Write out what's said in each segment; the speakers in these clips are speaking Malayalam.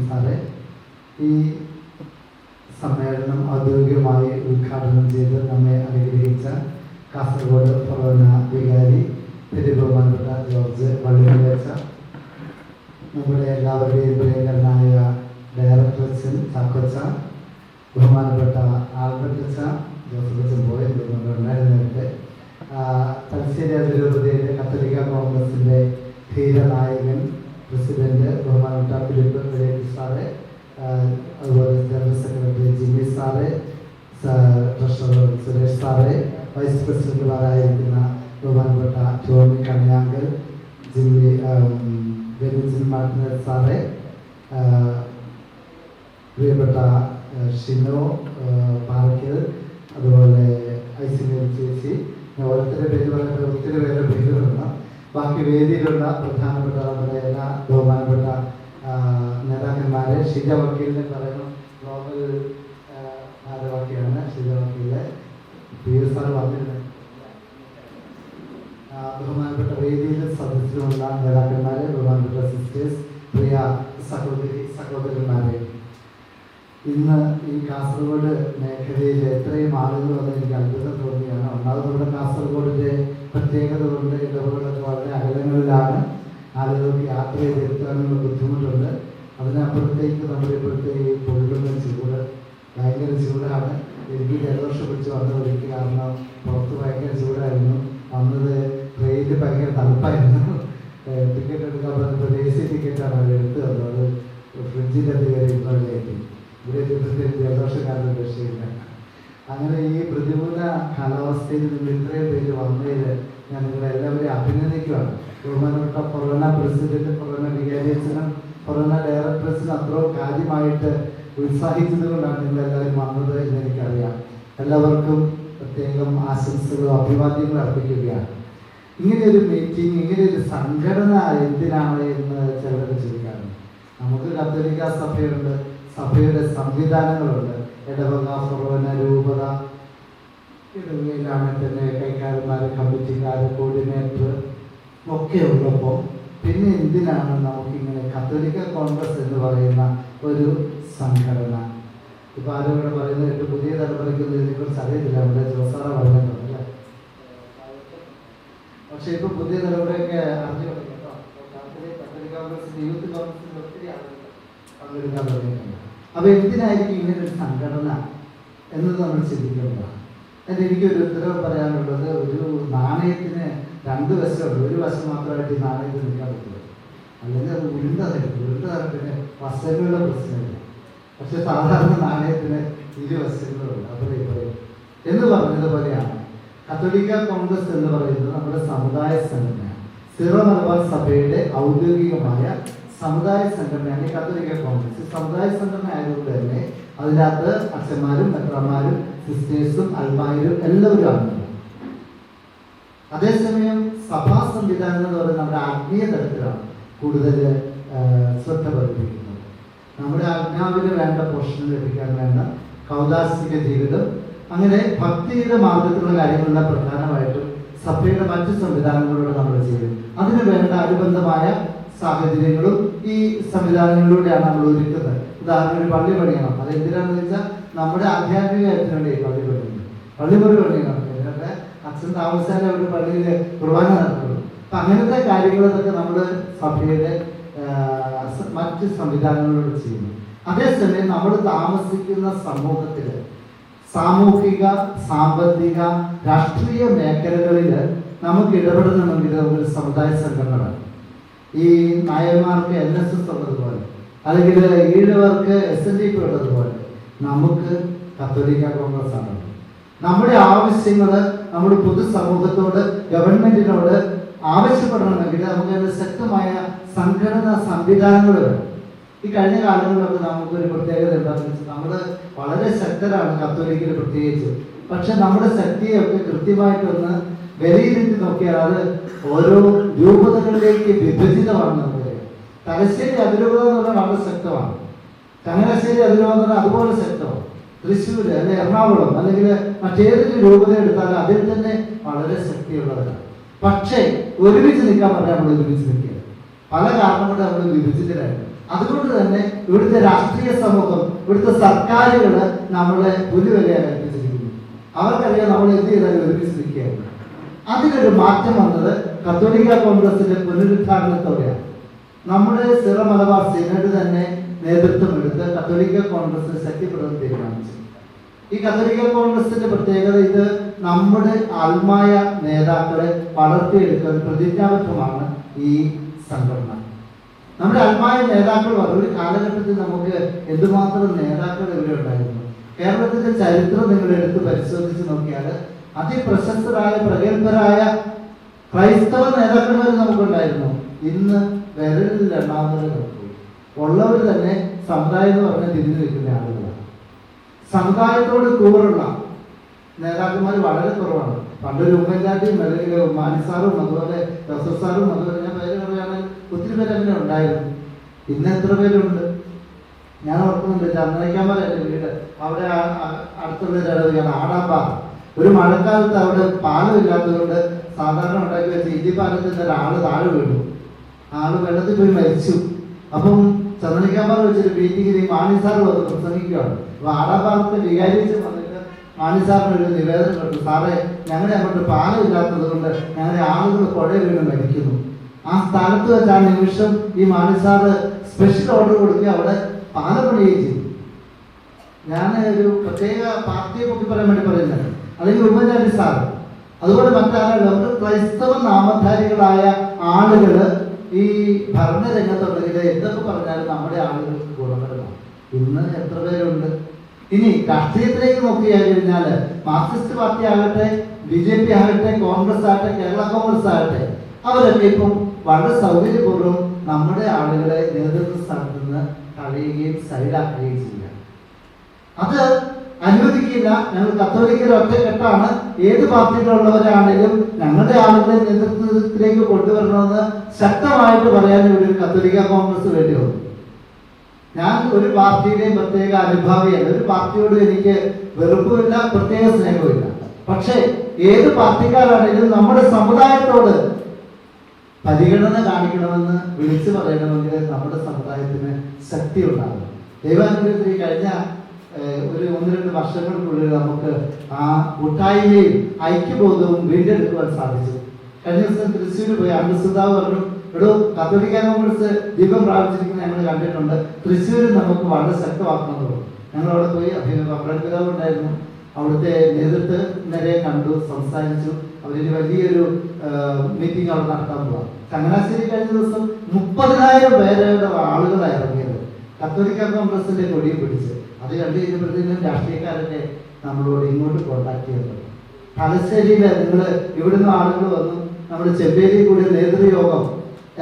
സാറേ, ഈ സമ്മേളനം ഔദ്യോഗികമായി ഉദ്ഘാടനം ചെയ്ത് നമ്മെ അനുഗ്രഹിച്ച കാസർഗോഡ് ഫൊറോന വികാരി തിരുബഹുമാനപ്പെട്ട ജോർജ് വള്ളിമലയച്ച, നമ്മുടെ എല്ലാവരുടെയും പ്രിയങ്കരനായ ഡയറക്ടർ അച്ഛൻ ചാക്കോച്ച, ബഹുമാനപ്പെട്ട ആൽബർട്ടച്ച, ജോസഫ് അച്ഛൻ പോയിട്ടുണ്ടായിരുന്നവരുടെ തലശ്ശേരി അതിരൂപതയുടെ കത്തോലിക്ക കോൺഗ്രസിൻ്റെ ധീരനായകൻ പ്രസിഡന്റ് ബഹുമാനപ്പെട്ട ഫിലിപ്പ് വിജയ് സാറ്, അതുപോലെ general secretary Jimmy sir, treasurer Suresh sir, vice പ്രസിഡന്റുമാരായിരിക്കുന്ന ബഹുമാനപ്പെട്ട ടോമി കണിയാങ്കൽ, ജിമ്മി ബെനിജിൻ മാർട്ടിനൽ സാറ്, പ്രിയപ്പെട്ട ഷിനോ പാറയ്ക്കൽ, അതുപോലെ ഐസിമേൽ ചേച്ചി, ഓരോരുത്തരുടെ പേര് പറയുമ്പോൾ ഒത്തിരി പേരുടെ പേരുകളുണ്ട്. ബാക്കി വേദിയിലുള്ള പ്രധാനപ്പെട്ട നമ്മുടെ എല്ലാ ബഹുമാനപ്പെട്ട നേതാക്കന്മാരെ, ഷിജ വക്കീലിനെ പറയുന്ന ഗ്ലോബൽ ഭാരവാഹിയാണ്. ഷിജ വക്കീലെ പി എസ് ആർ വന്നിരുന്നത്. ബഹുമാനപ്പെട്ട വേദിയിൽ സദസ്സിലുള്ള നേതാക്കന്മാരെ, ബഹുമാനപ്പെട്ട സിസ്റ്റേഴ്സ്, പ്രിയ സഹോദരന്മാരെ, ഇന്ന് ഈ കാസർഗോഡ് മേഖലയിൽ എത്രയും ആളുകൾ വന്ന് എനിക്ക് അത്ഭുതം തോന്നിയാണ്. ഒന്നാമത് നമ്മുടെ കാസർഗോഡിൻ്റെ പ്രത്യേകത കൊണ്ട് ഇടവുകളൊക്കെ വളരെ അകലങ്ങളിലാണ്. ആളുകൾക്ക് യാത്ര ചെയ്തെത്താനുള്ള ബുദ്ധിമുട്ടുണ്ട്. അതിനപ്പുറത്തേക്ക് നമ്മുടെ ഇപ്പോഴത്തെ ഈ പൊള്ളുന്ന ചൂട്, ഭയങ്കര ചൂടാണ്. എനിക്ക് ജലദോഷം പിടിച്ച് വന്ന ഒരിക്കൽ, കാരണം പുറത്ത് ഭയങ്കര ചൂടായിരുന്നു. വന്നത് ട്രെയിനിൽ ഭയങ്കര തണുപ്പായിരുന്നു. ടിക്കറ്റ് എടുക്കാൻ പറഞ്ഞപ്പോൾ AC ടിക്കറ്റാണ് അവർ എടുത്തു തന്നത്. ഫ്രിഡ്ജിൻ്റെ അത് കയറി ഇന്നോട്ട് ഇവിടെ എത്തിയപ്പോഴത്തേക്ക് ജലദോഷം കാരണം രക്ഷയില്ല. അങ്ങനെ ഈ പ്രതികൂല കാലാവസ്ഥയിൽ നിന്ന് ഇത്രയും പേര് വന്നതിൽ ഞാൻ നിങ്ങളെല്ലാവരെയും അഭിനന്ദിക്കുകയാണ്. ബഹുമാനപ്പെട്ട ഫൊറോന പ്രസിഡന്റ്, ഫൊറോന വികാരിയച്ഛനും ഫൊറോന ഡയറക്ടേഴ്സിനും അത്രയും കാര്യമായിട്ട് ഉത്സാഹിച്ചത് കൊണ്ടാണ് നിങ്ങളെല്ലാവരും വന്നത് എന്ന് എനിക്കറിയാം. എല്ലാവർക്കും പ്രത്യേകം ആശംസകളും അഭിവാദ്യങ്ങളും അർപ്പിക്കുകയാണ്. ഇങ്ങനെയൊരു മീറ്റിംഗ്, ഇങ്ങനെയൊരു സംഘടന എന്തിനാണ് എന്ന് ചിലരൊക്കെ ചോദിക്കാറുണ്ട്. നമുക്ക് കത്തോലിക്ക സഭയുണ്ട്, സഭയുടെ സംവിധാനങ്ങളുണ്ട്. ഇടവക, ഫൊറോന, രൂപത, ഇടവകയിലാണെങ്കിൽ തന്നെ കൈക്കാരന്മാർ, കമ്മിറ്റിക്കാർ, കോർഡിനേറ്റർ ഒക്കെ ഉള്ളപ്പോൾ പിന്നെ എന്തിനാണ് നമുക്കിങ്ങനെ കത്തോലിക്ക കോൺഗ്രസ് എന്ന് പറയുന്ന ഒരു സംഘടന? ഇപ്പം ആരും ഇവിടെ പറയുന്നത് കേട്ട് പുതിയ തലമുറയ്ക്കൊന്നും ഇതിനെക്കുറിച്ച് അറിയത്തില്ല. നമ്മുടെ ജോസാറ പറയുന്നുണ്ട് അല്ലേ? പക്ഷെ ഇപ്പൊ പുതിയ തലമുറയൊക്കെ അറിഞ്ഞു തുടങ്ങി കേട്ടോ. കത്തോലിക്ക കോൺഗ്രസിന്റെ യൂത്ത് കോൺഗ്രസിന്റെ ഒത്തിരി ആളുകൾ പങ്കെടുക്കാൻ തുടങ്ങിയിട്ടുണ്ട്. അപ്പൊ എന്തിനായിരിക്കും ഇങ്ങനെ ഒരു സംഘടന എന്ന് നമ്മൾ ചിന്തിക്കുന്നതാണ്. എനിക്കൊരു ഉത്തരവ് പറയാനുള്ളത്, ഒരു നാണയത്തിന് രണ്ട് വശമുണ്ട്. ഒരു വശം മാത്രമായിട്ട് ഈ നാണയത്തിൽ നിൽക്കാൻ പറ്റുള്ളൂ, അല്ലെങ്കിൽ അത് ഉരുണ്ടതരത്തിന് വശങ്ങളുടെ പ്രശ്നമില്ല. പക്ഷെ സാധാരണ നാണയത്തിന് ഇരുവശങ്ങളുണ്ട്. അപ്പോൾ പറയും എന്ന് പറഞ്ഞതുപോലെയാണ് കത്തോലിക്ക കോൺഗ്രസ് എന്ന് പറയുന്നത് നമ്മുടെ സമുദായ സംഘടനയാണ്. സിറോ മലബാർ സഭയുടെ ഔദ്യോഗികമായ സമുദായ സംഘടനയാണ് ഈ കത്തോലിക്ക കോൺഗ്രസ്. സമുദായ സംഘടന ആയതുകൊണ്ട് തന്നെ അതിനകത്ത് അച്ഛന്മാരും മെത്രാന്മാരും സിസ്റ്റേഴ്സും അൽമാരും എല്ലാവരും ആണ്. അതേസമയം സഭാ സംവിധാനം എന്ന് പറയുന്നത് നമ്മുടെ ആത്മീയ തലത്തിലാണ് കൂടുതൽ ശ്രദ്ധ പതിപ്പിക്കുന്നത്. നമ്മുടെ ആജ്ഞാവിന് വേണ്ട പോഷണം ലഭിക്കാൻ വേണ്ട കൗദാസിക ജീവിതം, അങ്ങനെ ഭക്തിയുടെ മാർഗത്തിലുള്ള കാര്യങ്ങളെല്ലാം പ്രധാനമായിട്ടും സഭയുടെ മറ്റു സംവിധാനങ്ങളിലൂടെ നമ്മൾ ചെയ്യും. അതിന് വേണ്ട അനുബന്ധമായ സാഹചര്യങ്ങളും ഈ സംവിധാനങ്ങളിലൂടെയാണ് നമ്മൾ ഒരുക്കുന്നത്. ഉദാഹരണം, ഒരു പള്ളി പണിയണം. അതെന്തിനാണെന്ന് വെച്ചാൽ നമ്മുടെ ആധ്യാത്മികത്തിന് വേണ്ടി പള്ളി പണിയുന്നത്. പള്ളിമുറി പണിയണം. എന്നിട്ട് അച്ഛൻ താമസിച്ചാലേ ഒരു പള്ളിയിൽ കുർബാന നടത്തുള്ളൂ. അപ്പം അങ്ങനത്തെ കാര്യങ്ങളൊക്കെ നമ്മൾ സഭയുടെ മറ്റ് സംവിധാനങ്ങളിലൂടെ ചെയ്യുന്നു. അതേസമയം നമ്മൾ താമസിക്കുന്ന സമൂഹത്തിൽ സാമൂഹിക, സാമ്പത്തിക, രാഷ്ട്രീയ മേഖലകളിൽ നമുക്ക് ഇടപെടണമെങ്കിൽ ഒരു സമുദായ സംഘടന വേണം. ഈ നായന്മാർക്ക് NSS ഉള്ളതുപോലെ, അല്ലെങ്കിൽ ഈഴവർക്ക് SNDP ഉള്ളതുപോലെ നമുക്ക് കത്തോലിക്ക കോൺഗ്രസ് ആണ്. നമ്മുടെ ആവശ്യങ്ങൾ നമ്മുടെ പൊതുസമൂഹത്തോട്, ഗവൺമെന്റിനോട് ആവശ്യപ്പെടണമെങ്കിൽ നമുക്ക് ശക്തമായ സംഘടനാ സംവിധാനങ്ങൾ വേണം. ഈ കഴിഞ്ഞ കാലങ്ങളിലൊക്കെ നമുക്കൊരു പ്രത്യേകത എന്താണെന്ന് വെച്ചാൽ നമ്മൾ വളരെ ശക്തരാണ്, കത്തോലിക്കൽ പ്രത്യേകിച്ച്. പക്ഷെ നമ്മുടെ ശക്തിയൊക്കെ കൃത്യമായിട്ടൊന്ന് വിലയിരുത്തി നോക്കിയാൽ അത് ഓരോ രൂപതകളിലേക്ക് വിഭജിതമാണ്. നമുക്കറിയാം, തലശ്ശേരി അതിരൂപത എന്ന് പറഞ്ഞാൽ വളരെ ശക്തമാണ്, ചങ്ങനാശ്ശേരി അതിരൂപത എന്ന് പറഞ്ഞാൽ അതുപോലെ ശക്തമാണ്, തൃശ്ശൂർ അല്ലെ എറണാകുളം അല്ലെങ്കിൽ മറ്റേതൊരു രൂപത എടുത്താലും അതിൽ തന്നെ വളരെ ശക്തിയുള്ളവരാണ്. പക്ഷേ ഒരുമിച്ച് നിൽക്കാൻ പറഞ്ഞാൽ നമ്മൾ ഒരുമിച്ച് നിൽക്കുക. പല കാരണം കൊണ്ട് നമ്മൾ വിഭജിതരായിരുന്നു. അതുകൊണ്ട് തന്നെ ഇവിടുത്തെ രാഷ്ട്രീയ സമൂഹം, ഇവിടുത്തെ സർക്കാരുകൾ നമ്മളെ പുലിവിലയാണ് ഏൽപ്പിച്ചിരിക്കുന്നു. അവർക്കറിയാം നമ്മൾ എന്ത് ചെയ്താലും ഒരുമിച്ച് നിൽക്കുകയാണ്. അതിനൊരു മാറ്റം വന്നത് കത്തോലിക്ക കോൺഗ്രസിന്റെ പുനരുദ്ധാരണത്തോടെയാണ്. നമ്മുടെ സിറ മലബാർ സിനഡ് തന്നെ നേതൃത്വം എടുത്ത് കത്തോലിക്ക കോൺഗ്രസ് ശക്തിപ്പെടുത്താൻ തീരുമാനിച്ചു. ഈ കത്തോലിക്ക കോൺഗ്രസിന്റെ പ്രത്യേകത ഇത് നമ്മുടെ ആത്മായ നേതാക്കളെ വളർത്തിയെടുക്കാൻ പ്രതിജ്ഞാബദ്ധമാണ് ഈ സംഘടന. നമ്മുടെ ആത്മായ നേതാക്കൾ ഒരു കാലഘട്ടത്തിൽ നമുക്ക് എന്തുമാത്രം നേതാക്കൾ ഇവിടെ ഉണ്ടായിരുന്നു. കേരളത്തിന്റെ ചരിത്രം നിങ്ങൾ എടുത്ത് പരിശോധിച്ച് നോക്കിയാൽ അതിപ്രശസ്തരായ പ്രഗത്ഭരായ ക്രൈസ്തവ നേതാക്കന്മാർ നമുക്കുണ്ടായിരുന്നു. ഇന്ന് വിരലിൽ എണ്ണാവുന്നവരെ നോക്കൂ. ഉള്ളവർ തന്നെ സമുദായം എന്ന് പറഞ്ഞാൽ തിരിഞ്ഞു നിൽക്കുന്ന ആളുകളാണ്. സമുദായത്തോട് കൂറുള്ള നേതാക്കന്മാർ വളരെ കുറവാണ്. പണ്ടൊരു ഉമ്മൻചാണ്ടിയും അല്ലെങ്കിൽ മാനിസാറും അതുപോലെ ജോസഫ് സാറും അതുപോലെ ഞാൻ പേര് പറയുകയാണെങ്കിൽ ഒത്തിരി പേര് അങ്ങനെ ഉണ്ടായിരുന്നു. ഇന്ന് എത്ര പേരുണ്ട്? ഞാൻ ഓർക്കുന്നുണ്ട്, ചന്ദ്രനിക്കാമല എൻ്റെ വീട് അവിടെ അടുത്തുള്ള ഇടവകയാണ് ആടാമ്പാറ. ഒരു മഴക്കാലത്ത് അവിടെ പാലം ഇല്ലാത്തതുകൊണ്ട് സാധാരണ ഉണ്ടാക്കി വെച്ച ഇടിപ്പാലത്തിൽ ഒരാൾ താഴെ വീണു. ആള് വെള്ളത്തിൽ പോയി മരിച്ചു. അപ്പം ചന്ദ്രനിക്കാമല വെച്ചൊരു മീറ്റിങ്ങിൽ ഈ മാനിസാർ വന്ന് പ്രസംഗിക്കുകയാണ്. അപ്പൊ ആടാമ്പാറത്തെ വികാരിച്ച് വന്നിട്ട് മാനിസാറിന് ഒരു നിവേദനം കണ്ടു. സാറേ, ഞങ്ങളുടെ അങ്ങോട്ട് പാലം ഇല്ലാത്തത് കൊണ്ട് ഞങ്ങളുടെ ആളുകൾ പുഴ വീണ് മരിക്കുന്നു. ആ സ്ഥലത്ത് വെച്ച് ആ നിമിഷം ഈ മാനിസാറ് സ്പെഷ്യൽ ഓർഡർ കൊടുക്കുക, അവിടെ പാലം പണിയുകയും ചെയ്തു. ഞാൻ ഒരു പ്രത്യേക പാർട്ടിയെ പൊക്കി പറയാൻ വേണ്ടി പറയുന്നത്, അല്ലെങ്കിൽ ഉമ്മൻചാണ്ടി സാർ അതുപോലെ മറ്റാളുകൾ, അവർ ക്രൈസ്തവ നാമധാരികളായ ആളുകൾ ഈ ഭരണരംഗത്തുണ്ടെങ്കിൽ എന്തൊക്കെ പറഞ്ഞാലും നമ്മുടെ ആളുകൾക്ക് ഗുണകരമാണ്. ഇന്ന് എത്ര പേരുണ്ട്? ഇനി രാഷ്ട്രീയത്തിലേക്ക് നോക്കിയാൽ കഴിഞ്ഞാൽ മാർക്സിസ്റ്റ് പാർട്ടി ആകട്ടെ, BJP ആകട്ടെ, കോൺഗ്രസ് ആകട്ടെ, കേരള കോൺഗ്രസ് ആകട്ടെ, അവരൊക്കെ ഇപ്പം വളരെ സൗകര്യപൂർവ്വം നമ്മുടെ ആളുകളെ നേതൃത്വ സ്ഥാനത്ത് നിന്ന് കളയുകയും സൈഡാക്കുകയും ചെയ്യുക. അത് അനുവദിക്കില്ല. ഞങ്ങൾ കത്തോലിക്കൽ ഒറ്റക്കെട്ടാണ്. ഏത് പാർട്ടിയിലുള്ളവരാണെങ്കിലും ഞങ്ങളുടെ ആളുകളെ നേതൃത്വത്തിലേക്ക് കൊണ്ടുവരണമെന്ന് ശക്തമായിട്ട് പറയാൻ ഇവിടെ ഒരു കത്തോലിക്ക കോൺഗ്രസ് വേണ്ടി വന്നു. ഞാൻ ഒരു പാർട്ടിയുടെയും പ്രത്യേക അനുഭാവിയല്ല. ഒരു പാർട്ടിയോട് എനിക്ക് വെറുപ്പുമില്ല, പ്രത്യേക സ്നേഹമില്ല. പക്ഷേ ഏത് പാർട്ടിക്കാരാണെങ്കിലും നമ്മുടെ സമുദായത്തോട് പരിഗണന കാണിക്കണമെന്ന് വിളിച്ചു പറയണമെങ്കിൽ നമ്മുടെ സമുദായത്തിന് ശക്തി ഉണ്ടാകും. ദൈവാനുഗ്രഹത്തിൽ കഴിഞ്ഞ ഒരു 1-2 വർഷങ്ങൾക്കുള്ളിൽ നമുക്ക് ആ കൂട്ടായ്മയും ഐക്യബോധവും വീണ്ടെടുക്കുവാൻ സാധിച്ചു. കഴിഞ്ഞ ദിവസം തൃശ്ശൂർ പോയി അംഗസുതാവ് പറഞ്ഞു, ഇവിടെ കത്തോലിക്ക കോൺഗ്രസ് ദീപം പ്രാപിച്ചിരിക്കുന്നത് ഞങ്ങൾ കണ്ടിട്ടുണ്ട്, തൃശ്ശൂരിൽ നമുക്ക് വളരെ ശക്തമാക്കണമെന്ന്. ഞങ്ങൾ അവിടെ പോയി അഭിനന്ദനം ഉണ്ടായിരുന്നു. അവിടുത്തെ നേതൃത്വരെ കണ്ടു, സംസാരിച്ചു. അവരൊരു വലിയൊരു മീറ്റിംഗ് അവിടെ നടത്താൻ പോവാം. ചങ്ങനാശ്ശേരി കഴിഞ്ഞ ദിവസം 30,000 പേരുടെ ആളുകളാണ് ഇറങ്ങിയത് കത്തോലിക്ക കോൺഗ്രസിന്റെ കൊടിയും പിടിച്ച്. അത് കണ്ടു കഴിഞ്ഞപ്പോഴത്തേക്കും രാഷ്ട്രീയക്കാരൊക്കെ നമ്മളോട് ഇങ്ങോട്ട് കോൺടാക്ട് ചെയ്തത്. തലശ്ശേരിയിലെ നിങ്ങൾ ഇവിടുന്ന് ആളുകൾ വന്നു. നമ്മുടെ ചെമ്പേരി കൂടിയ നേതൃയോഗം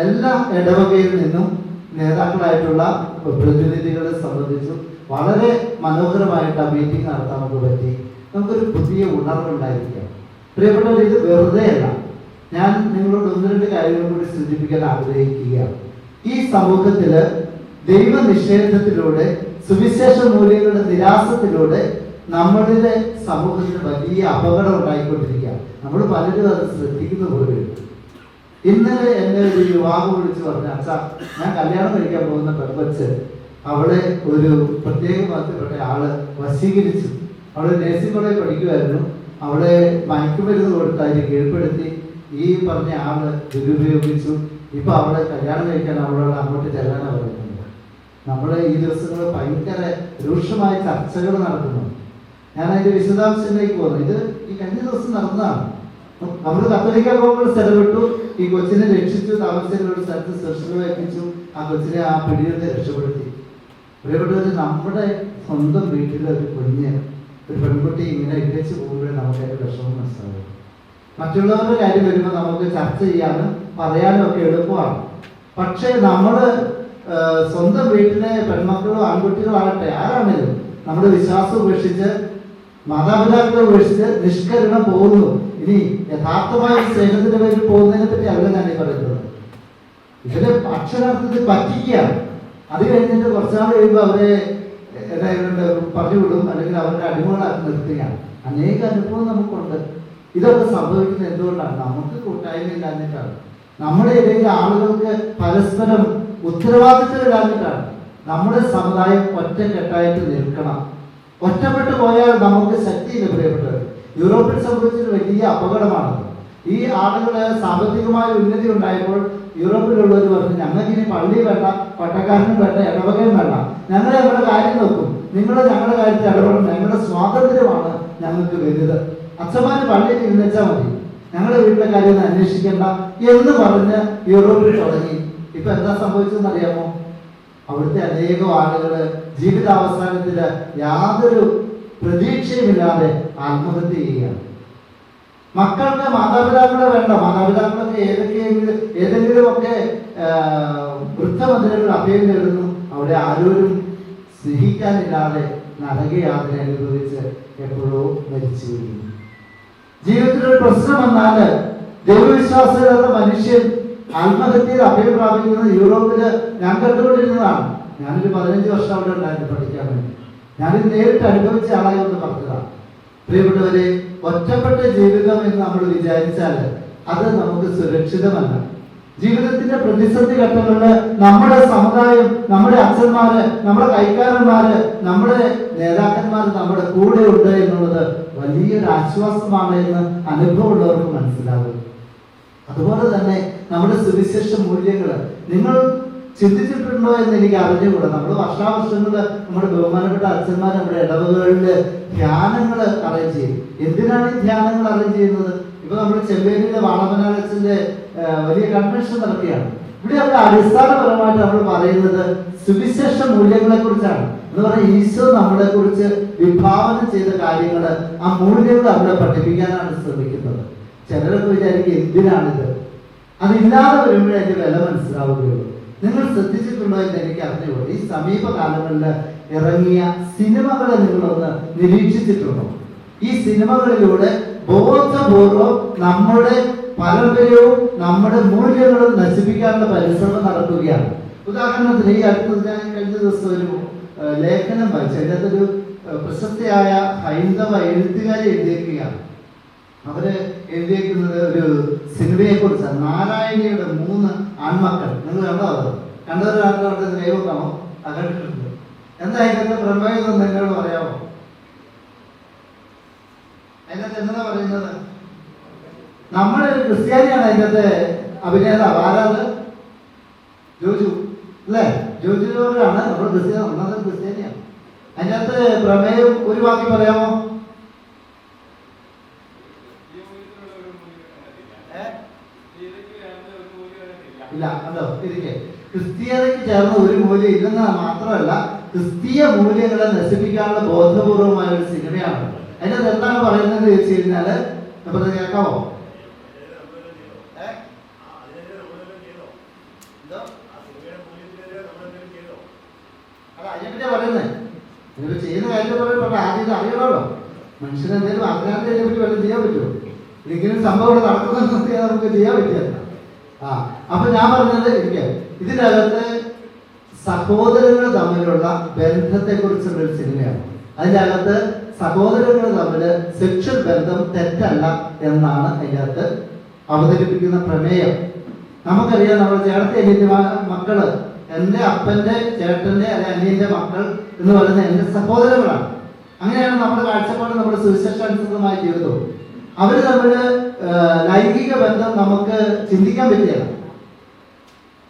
എല്ലാ ഇടവകയിൽ നിന്നും നേതാക്കളായിട്ടുള്ള പ്രതിനിധികളെ സംബന്ധിച്ചു വളരെ മനോഹരമായിട്ട് ആ മീറ്റിംഗ് നടത്താൻ നമുക്ക് പറ്റി. നമുക്കൊരു പുതിയ ഉണർവുണ്ടായിരിക്കാം. പ്രിയപ്പെട്ടവർ, ഇത് വെറുതെ അല്ല. ഞാൻ നിങ്ങളോട് 1-2 കാര്യങ്ങൾ കൂടി സൂചിപ്പിക്കാൻ ആഗ്രഹിക്കുകയാണ്. ഈ സമൂഹത്തില് ദൈവനിഷേധത്തിലൂടെ, സുവിശേഷ മൂല്യങ്ങളുടെ നിരാസത്തിലൂടെ നമ്മളുടെ സമൂഹത്തിന് വലിയ അപകടം ഉണ്ടായിക്കൊണ്ടിരിക്കുക. നമ്മൾ പലരും അത് ശ്രദ്ധിക്കുന്ന പോലെയുണ്ട്. ഇന്നലെ എന്നെ ഒരു യുവാവ് വിളിച്ച് പറഞ്ഞു, അച്ഛാ, ഞാൻ കല്യാണം കഴിക്കാൻ പോകുന്ന പെൺകൊച്ച് അവളെ ഒരു പ്രത്യേക മതത്തിൽപ്പെട്ട ആള് വശീകരിച്ചു. അവള് നേഴ്സിംഗ് കോളേജ് പഠിക്കുമായിരുന്നു. അവളെ മയക്കുമരുന്ന് കൊടുത്ത് അതിന് കീഴ്പ്പെടുത്തി ഈ പറഞ്ഞ ആള് ദുരുപയോഗിച്ചു. ഇപ്പൊ അവളെ കല്യാണം കഴിക്കാൻ അവളോട് അങ്ങോട്ട് ചെല്ലാനാണ് പറയുന്നത്. നമ്മള് ഈ ദിവസങ്ങൾ ഭയങ്കര രൂക്ഷമായ ചർച്ചകൾ നടക്കുന്നു. ഞാൻ അതിന്റെ വിശദാംശങ്ങളിലേക്ക് പോകുന്നു. ഇത് ഈ കഴിഞ്ഞ ദിവസം നടന്നതാണ്. നമ്മൾ കത്തോലിക്ക കോൺഗ്രസ് ഇടപെട്ടു. ഈ കൊച്ചിനെ രക്ഷിച്ചു. താമസിച്ചവരുടെ സ്ഥലത്ത് സുരക്ഷിതമായി എത്തിച്ചു. ആ കൊച്ചിനെ ആ പിടിയിൽ നിന്ന് രക്ഷപ്പെടുത്തി. പ്രിയപ്പെട്ടവര്, നമ്മുടെ സ്വന്തം വീട്ടിലെ ഒരു കുഞ്ഞ്, ഒരു പെൺകുട്ടി ഇങ്ങനെ ഇടിച്ചു പോകുമ്പോഴേ നമുക്ക് അതിന്റെ വിഷമം മനസ്സിലാവും. മറ്റുള്ളവരുടെ കാര്യം വരുമ്പോൾ നമുക്ക് ചർച്ച ചെയ്യാനും പറയാനും ഒക്കെ എളുപ്പമാണ്. പക്ഷേ നമ്മള് സ്വന്തം വീട്ടിലെ പെൺമക്കളോ ആൺകുട്ടികളാകട്ടെ ആരാണെങ്കിലും നമ്മുടെ വിശ്വാസം ഉപേക്ഷിച്ച്, മാതാപിതാക്കളെ ഉപേക്ഷിച്ച് നിഷ്കരണം പോകുന്നു. ഇനി യഥാർത്ഥമായ സ്നേഹത്തിന്റെ പേരിൽ പോകുന്നതിനെ പറ്റി അല്ല ഞാൻ ഈ പറയുന്നത്. ഇതിലെ അക്ഷരാർത്ഥത്തിൽ പറ്റിക്കുകയാണ്. അത് കഴിഞ്ഞിട്ട് കുറച്ചാൾ കഴിയുമ്പോൾ അവരെ പറഞ്ഞു വിടും, അല്ലെങ്കിൽ അവരുടെ അടിമകളാക്കി നിർത്തുകയാണ്. അനേക അനുഭവം നമുക്കുണ്ട്. ഇതൊക്കെ സംഭവിക്കുന്നത് എന്തുകൊണ്ടാണ്? നമുക്ക് കൂട്ടായ്മ ഇല്ലാഞ്ഞിട്ടാണ്. നമ്മുടെ ഇടയിൽ ആളുകൾക്ക് പരസ്പരം ഉത്തരവാദിത്തമില്ലാഞ്ഞിട്ടാണ്. നമ്മുടെ സമുദായം ഒറ്റക്കെട്ടായിട്ട് നിൽക്കണം. ഒറ്റപ്പെട്ടു പോയാൽ നമുക്ക് ശക്തിയില്ല പ്രിയപ്പെട്ടവർ. യൂറോപ്പിൽ സംഭവിച്ചൊരു വലിയ അപകടമാണ്. ഈ ആളുകള് സാമ്പത്തികമായ ഉന്നതി ഉണ്ടായപ്പോൾ യൂറോപ്പിലുള്ളവർ പറഞ്ഞു, ഞങ്ങൾക്ക് ഇനി പള്ളി വേണ്ട, പട്ടക്കാരനും വേണ്ട, ഇടവകയും വേണ്ട, ഞങ്ങൾ ഞങ്ങളുടെ കാര്യം നോക്കും, നിങ്ങൾ ഞങ്ങളുടെ കാര്യത്തിൽ ഇടപെടണം, ഞങ്ങളുടെ സ്വാതന്ത്ര്യമാണ് ഞങ്ങൾക്ക് വലുത്, അച്ഛന്മാര് പള്ളിയിൽ ഇരുന്നേച്ചാൽ മതി, ഞങ്ങളുടെ വീട്ടിലെ കാര്യം ഒന്ന് അന്വേഷിക്കേണ്ട എന്ന് പറഞ്ഞ് യൂറോപ്പിൽ തുടങ്ങി. ഇപ്പൊ എന്താ സംഭവിച്ചതെന്ന് അറിയാമോ? അവിടുത്തെ അനേകം ആളുകള് ജീവിതാവസാനത്തില് യാതൊരു പ്രതീക്ഷയുമില്ലാതെ ആത്മഹത്യ ചെയ്യുകയാണ്. മക്കൾക്ക് മാതാപിതാക്കളെ വേണ്ട, മാതാപിതാക്കളൊക്കെ ഏതെങ്കിലുമൊക്കെ വൃദ്ധമന്ദിരങ്ങൾ അഭയം നേടുന്നു. അവിടെ ആരോരും സ്നേഹിക്കാനില്ലാതെ നരകയാതന അനുഭവിച്ച് എപ്പോഴോ മരിച്ചു വീഴുന്നു. ജീവിതത്തിലൊരു പ്രശ്നം വന്നാല് ദൈവവിശ്വാസികളുടെ മനുഷ്യൻ ആത്മഹത്യയിൽ അഭയം പ്രാപിക്കുന്നത് യൂറോപ്പില് ഞാൻ കണ്ടുകൊണ്ടിരുന്നതാണ്. ഞാനൊരു 15 വർഷം അവിടെ ഉണ്ടായിരുന്നു പഠിക്കാൻ വേണ്ടി. ഞാനിത് നേരിട്ട് അനുഭവിച്ച ആളായി ഒന്ന് പറഞ്ഞതാണ്. പ്രിയപ്പെട്ടവരെ, ഒറ്റപ്പെട്ട ജീവിതം എന്ന് നമ്മൾ വിചാരിച്ചാൽ അത് നമുക്ക് സുരക്ഷിതമല്ല. ജീവിതത്തിന്റെ പ്രതിസന്ധി ഘട്ടങ്ങളിൽ നമ്മുടെ സമുദായം, നമ്മുടെ അച്ഛന്മാര്, നമ്മുടെ കൈക്കാരന്മാര്, നമ്മുടെ നേതാക്കന്മാർ നമ്മുടെ കൂടെ ഉണ്ട് എന്നുള്ളത് വലിയൊരു ആശ്വാസമാണ് എന്ന് അനുഭവമുള്ളവർക്ക് മനസ്സിലാകും. അതുപോലെ തന്നെ നമ്മുടെ സുവിശേഷ മൂല്യങ്ങൾ നിങ്ങൾ ചിന്തിച്ചിട്ടുണ്ടോ എന്ന് എനിക്ക് അറിഞ്ഞുകൂടാ. നമ്മൾ വർഷാവർഷങ്ങള് നമ്മുടെ ബഹുമാനപ്പെട്ട അച്ഛന്മാർ നമ്മുടെ ഇടവകളിൽ ധ്യാനങ്ങൾ അറേഞ്ച് ചെയ്യും. എന്തിനാണ് ഈ ധ്യാനങ്ങൾ അറേഞ്ച് ചെയ്യുന്നത്? ഇപ്പൊ നമ്മൾ ചെമ്പേരിയിലെ വാളമനാലച്ചന്റെ വലിയ കൺവെൻഷൻ നടക്കുകയാണ്. ഇവിടെയൊക്കെ അടിസ്ഥാനപരമായിട്ട് നമ്മൾ പറയുന്നത് സുവിശേഷ മൂല്യങ്ങളെ കുറിച്ചാണ്. എന്ന് പറഞ്ഞാൽ ഈശോ നമ്മളെ കുറിച്ച് വിഭാവനം ചെയ്ത കാര്യങ്ങൾ, ആ മൂല്യങ്ങൾ അവിടെ പഠിപ്പിക്കാനാണ് ശ്രമിക്കുന്നത്. ചിലരൊക്കെ വിചാരിക്കും എന്തിനാണിത്, അതില്ലാതെ വരുമ്പോഴേ അതിന്റെ വില മനസ്സിലാവുകയുള്ളൂ. നിങ്ങൾ ശ്രദ്ധിച്ചിട്ടുണ്ടോ എന്ന് എനിക്ക് അറിഞ്ഞുകൂടും. ഈ സമീപകാലങ്ങളിൽ ഇറങ്ങിയ സിനിമകളെ നിങ്ങളൊന്ന് നിരീക്ഷിച്ചിട്ടുണ്ടോ? ഈ സിനിമകളിലൂടെ ബോധപൂർവം നമ്മുടെ പാരമ്പര്യവും നമ്മുടെ മൂല്യങ്ങളും നശിപ്പിക്കാനുള്ള പരിശ്രമം നടക്കുകയാണ്. ഉദാഹരണത്തിന് ഈ അടുത്തത് ഞാൻ കഴിഞ്ഞ ദിവസം ഒരു ലേഖനം വായിച്ചു. അതിനകത്തൊരു പ്രശസ്തയായ ഹൈന്ദവ എഴുത്തുകാരി എഴുതിയിരിക്കുകയാണ്. അവര് എഴുതിയിരിക്കുന്നത് ഒരു സിനിമയെ കുറിച്ചാണ്. നാരായണിയുടെ 3 ആൺമക്കൾ. നിങ്ങൾ കണ്ടോ? അത് കണ്ടവരാണോ? അവിടെ ദൈവക്കാമോ? കണ്ടിട്ടുണ്ട്. എന്താ ഇതിന്റെ പ്രമേയം എന്നോട് പറയാമോ? അതിനകത്ത് എന്താ പറയുന്നത്? നമ്മുടെ ഒരു ക്രിസ്ത്യാനിയാണ് അതിനകത്ത് അഭിനേതാവ്. ആരാത്? ജോജു അല്ലേ? ജോജുവിനോടാണ് നമ്മൾ ക്രിസ്ത്യാനിയാണ്. അതിനകത്ത് പ്രമേയം ഒരു വാക്കി പറയാമോ? ഇല്ല. അതോ ഇരിക്കെ ക്രിസ്തീയതയ്ക്ക് ചേർന്ന ഒരു മൂല്യം ഇല്ലെന്ന് മാത്രമല്ല, ക്രിസ്തീയ മൂല്യങ്ങളെ നശിപ്പിക്കാനുള്ള ബോധപൂർവമായ ഒരു സിനിമയാണ്. അതിനകത്ത് എന്താണ് പറയുന്നത് ചോദിച്ചു കഴിഞ്ഞാല് കേൾക്കാമോ? അതിനെപ്പറ്റിയാ പറയുന്നത്. ഇതിപ്പോ ചെയ്യുന്ന കാര്യത്തെ പറയുമ്പോൾ ആദ്യം ഇത് അറിയണമല്ലോ. മനുഷ്യന് എന്തെങ്കിലും അറിയാതെ പറ്റി വല്ലതും ചെയ്യാൻ പറ്റുമോ? ഇങ്ങനെ സംഭവം നടക്കുന്നതെന്ന് നമുക്ക് ചെയ്യാൻ പറ്റില്ല. അപ്പൊ ഞാൻ പറഞ്ഞത് ഇതിനകത്ത് സഹോദരങ്ങൾ തമ്മിലുള്ള ബന്ധത്തെ കുറിച്ചുള്ള ഒരു സിനിമയാണ്. അതിൻ്റെ അകത്ത് സഹോദരങ്ങൾ തമ്മിൽ സെക്ഷൽ ബന്ധം തെറ്റല്ല എന്നാണ് അതിനകത്ത് അവതരിപ്പിക്കുന്ന പ്രമേയം. നമുക്കറിയാം, നമ്മുടെ ചേട്ടത്തി അനിയന്റെ മക്കള് എൻ്റെ അപ്പന്റെ ചേട്ടന്റെ അല്ലെ അനിയന്റെ മക്കൾ എന്ന് പറയുന്നത് എൻ്റെ സഹോദരങ്ങളാണ്. അങ്ങനെയാണ് നമ്മുടെ കാഴ്ചപ്പാട്, നമ്മുടെ സുവിശേഷാനുസൃതമായ ജീവിതവും. അവര് തമ്മിൽ ലൈംഗിക ബന്ധം നമുക്ക് ചിന്തിക്കാൻ പറ്റില്ല.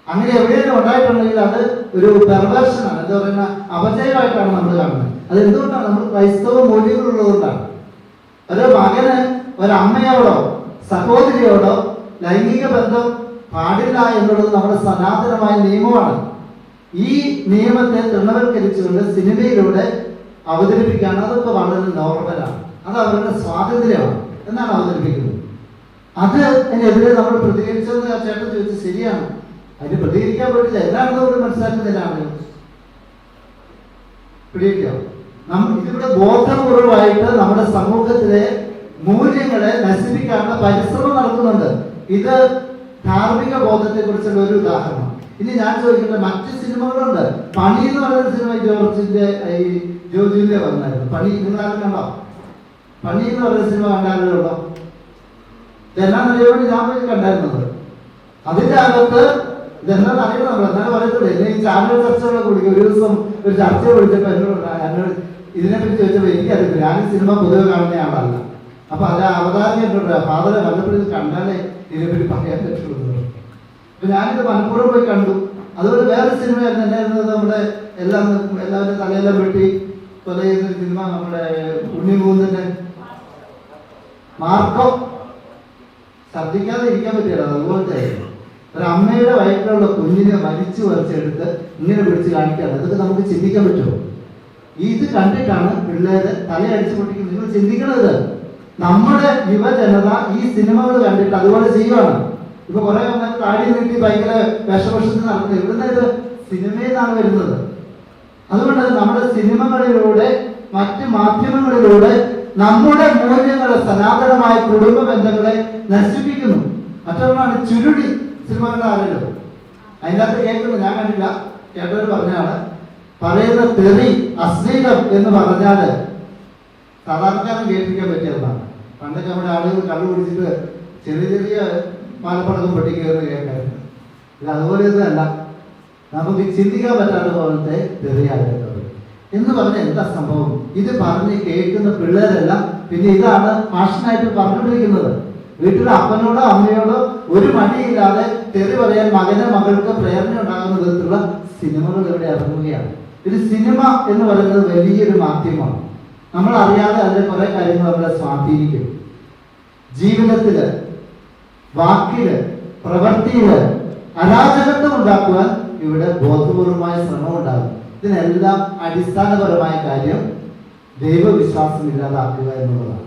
അങ്ങനെ എവിടെയെങ്കിലും ഉണ്ടായിട്ടുണ്ടെങ്കിൽ അത് ഒരു പെർവേർഷനാണ്, എന്താ പറയുന്ന അപജയമായിട്ടാണ് നമ്മൾ കാണുന്നത്. അത് എന്തുകൊണ്ടാണ്? നമ്മൾ ക്രൈസ്തവ മൂല്യങ്ങളുള്ളതുകൊണ്ടാണ്. ഒരു മകന് ഒരമ്മയോടോ സഹോദരിയോടോ ലൈംഗിക ബന്ധം പാടില്ല എന്നുള്ളത് നമ്മുടെ സനാതനമായ നിയമമാണ്. ഈ നിയമത്തെ തൃണവൽക്കരിച്ചുകൊണ്ട് സിനിമയിലൂടെ അവതരിപ്പിക്കുകയാണ്. അതൊക്കെ വളരെ നോർമലാണ്. അത് അവരുടെ സ്വാതന്ത്ര്യമാണ് എന്നാണ് അവതരിപ്പിക്കുന്നത്. അതിനെതിരെ നമ്മൾ പ്രതികരിച്ചതെന്ന് ആ ചേട്ടൻ ചോദിച്ചത് ശരിയാണ്. അതിന് പ്രതികരിക്കാൻ പറ്റില്ല. എല്ലാവരും കൂടി മനസ്സിലാക്കുന്നതിനാണ് പിടിക്കുക. ഇതിവിടെ ബോധപൂർവമായിട്ട് നമ്മുടെ സമൂഹത്തിലെ മൂല്യങ്ങളെ നശിപ്പിക്കാനുള്ള പരിശ്രമം നടത്തുന്നുണ്ട്. ഇത് ധാർമ്മിക ബോധത്തെ കുറിച്ചുള്ള ഒരു ഉദാഹരണം. ഇനി ഞാൻ ചോദിക്കട്ടെ, മറ്റ് സിനിമകളുണ്ട്. പണി എന്ന് പറയുന്ന സിനിമ ജോർജിന്റെ വന്നായിരുന്നു. പണി നിങ്ങളാരും കണ്ടോ? പണി എന്ന് പറയുന്ന സിനിമ കണ്ടാലുണ്ടോ? ജനാ നിലയോട് ഞാൻ പോയി കണ്ടായിരുന്നത്. അതിൻ്റെ അകത്ത് ഇതെന്താണെന്ന് അറിയണം നമ്മൾ. എന്നാലും പറയത്തുള്ളൂ. എന്നെ ഈ ചാനൽ ചർച്ചകളൊക്കെ വിളിക്കും. ഒരു ദിവസം ഒരു ചർച്ച വിളിച്ചപ്പോൾ എന്നോട് ഇതിനെപ്പറ്റി ചോദിച്ചപ്പോൾ എനിക്കറിയില്ല. ഞാൻ സിനിമ പൊതുവെ കാണുന്ന ആളല്ല. അപ്പൊ അത് അവതാരകരുടെ ഫാദറെ വല്ലപ്പോഴും കണ്ടാലേ ഇതിനെപ്പറ്റി പറയാൻ പറ്റുള്ളൂ. അപ്പൊ ഞാനിത് മനഃപൂർവ്വം പോയി കണ്ടു. അതുപോലെ വേറെ സിനിമയായിരുന്നു എന്നായിരുന്നത്, നമ്മുടെ എല്ലാവരും തലയെല്ലാം വെട്ടി കൊല ചെയ്ത സിനിമ, നമ്മുടെ ഉണ്ണിമൂന്നിന്റെ മാർക്കോ. ശ്രദ്ധിക്കാതെ ഇരിക്കാൻ പറ്റില്ല. അതുപോലത്തെ ആയിരുന്നു. ഒരു അമ്മയുടെ വയറ്റിലുള്ള കുഞ്ഞിനെ വലിച്ചു വരച്ചെടുത്ത് ഇങ്ങനെ പിടിച്ച് കാണിക്കുകയാണ്. ഇതൊക്കെ നമുക്ക് ചിന്തിക്കാൻ പറ്റുമോ? ഇത് കണ്ടിട്ടാണ് പിള്ളേര് തലയടിച്ചു പൊട്ടിക്കുന്നത്. നിങ്ങൾ ചിന്തിക്കണത് നമ്മുടെ യുവജനത ഈ സിനിമകൾ കണ്ടിട്ട് അതുപോലെ ചെയ്യുവാണ്. ഇപ്പൊ കുറെ താടി നീട്ടി ഭയങ്കര വിഷഭക്ഷണത്തിൽ നടക്കുന്നത് ഇവിടുന്ന് ഇത് സിനിമയിൽ നിന്നാണ് വരുന്നത്. അതുകൊണ്ട് നമ്മുടെ സിനിമകളിലൂടെ മറ്റ് മാധ്യമങ്ങളിലൂടെ നമ്മുടെ മൂല്യങ്ങളെ, സനാതനമായ കുടുംബ ബന്ധങ്ങളെ നശിപ്പിക്കുന്നു. മറ്റൊന്നാണ് ചുരുടി സിനിമകളുടെ ആരല്ലോ അതിൻ്റെ അകത്ത് കേൾക്കുന്നത് ഞാൻ കണ്ടില്ല, കേട്ടവർ പറഞ്ഞാണ്. പറയുന്ന തെറി, അശ്ലീലം എന്ന് പറഞ്ഞാല് സാധാരണക്കാരൻ കേൾപ്പിക്കാൻ പറ്റിയതാണ്. പണ്ടൊക്കെ നമ്മുടെ ആളുകൾ കള്ളു കുടിച്ചിട്ട് ചെറിയ ചെറിയ പാലപ്പടക്കം പൊട്ടിക്കയറുന്ന കേൾക്കാറുണ്ട്. ഇത് അതുപോലെയൊന്നും അല്ല. നമുക്ക് ചിന്തിക്കാൻ പറ്റാത്ത പോലത്തെ തെറിയാകുന്നത് എന്ന് പറഞ്ഞ എന്താ സംഭവം? ഇത് പറഞ്ഞ് കേൾക്കുന്ന പിള്ളേരെല്ലാം പിന്നെ ഇതാണ് ഫാഷനായിട്ട് പറഞ്ഞുകൊണ്ടിരിക്കുന്നത്. വീട്ടിലെ അപ്പനോടോ അമ്മയോടോ ഒരു മടിയില്ലാതെ തെറി പറയാൻ മകന് മകൾക്ക് പ്രേരണ ഉണ്ടാകുന്ന വിധത്തിലുള്ള സിനിമകൾ ഇവിടെ ഇറങ്ങുകയാണ്. ഇത് സിനിമ എന്ന് പറയുന്നത് വലിയൊരു മാധ്യമമാണ്. നമ്മൾ അറിയാതെ അതിലെ കുറെ കാര്യങ്ങൾ നമ്മളെ സ്വാധീനിക്കും. ജീവിതത്തില്, വാക്കില്, പ്രവൃത്തിയില് അരാജകത്വം ഉണ്ടാക്കുവാൻ ഇവിടെ ബോധപൂർവമായ ശ്രമം ഉണ്ടാകും. ഇതിനെല്ലാം അടിസ്ഥാനപരമായ കാര്യം ദൈവവിശ്വാസം ഇല്ലാതാക്കുക എന്നുള്ളതാണ്.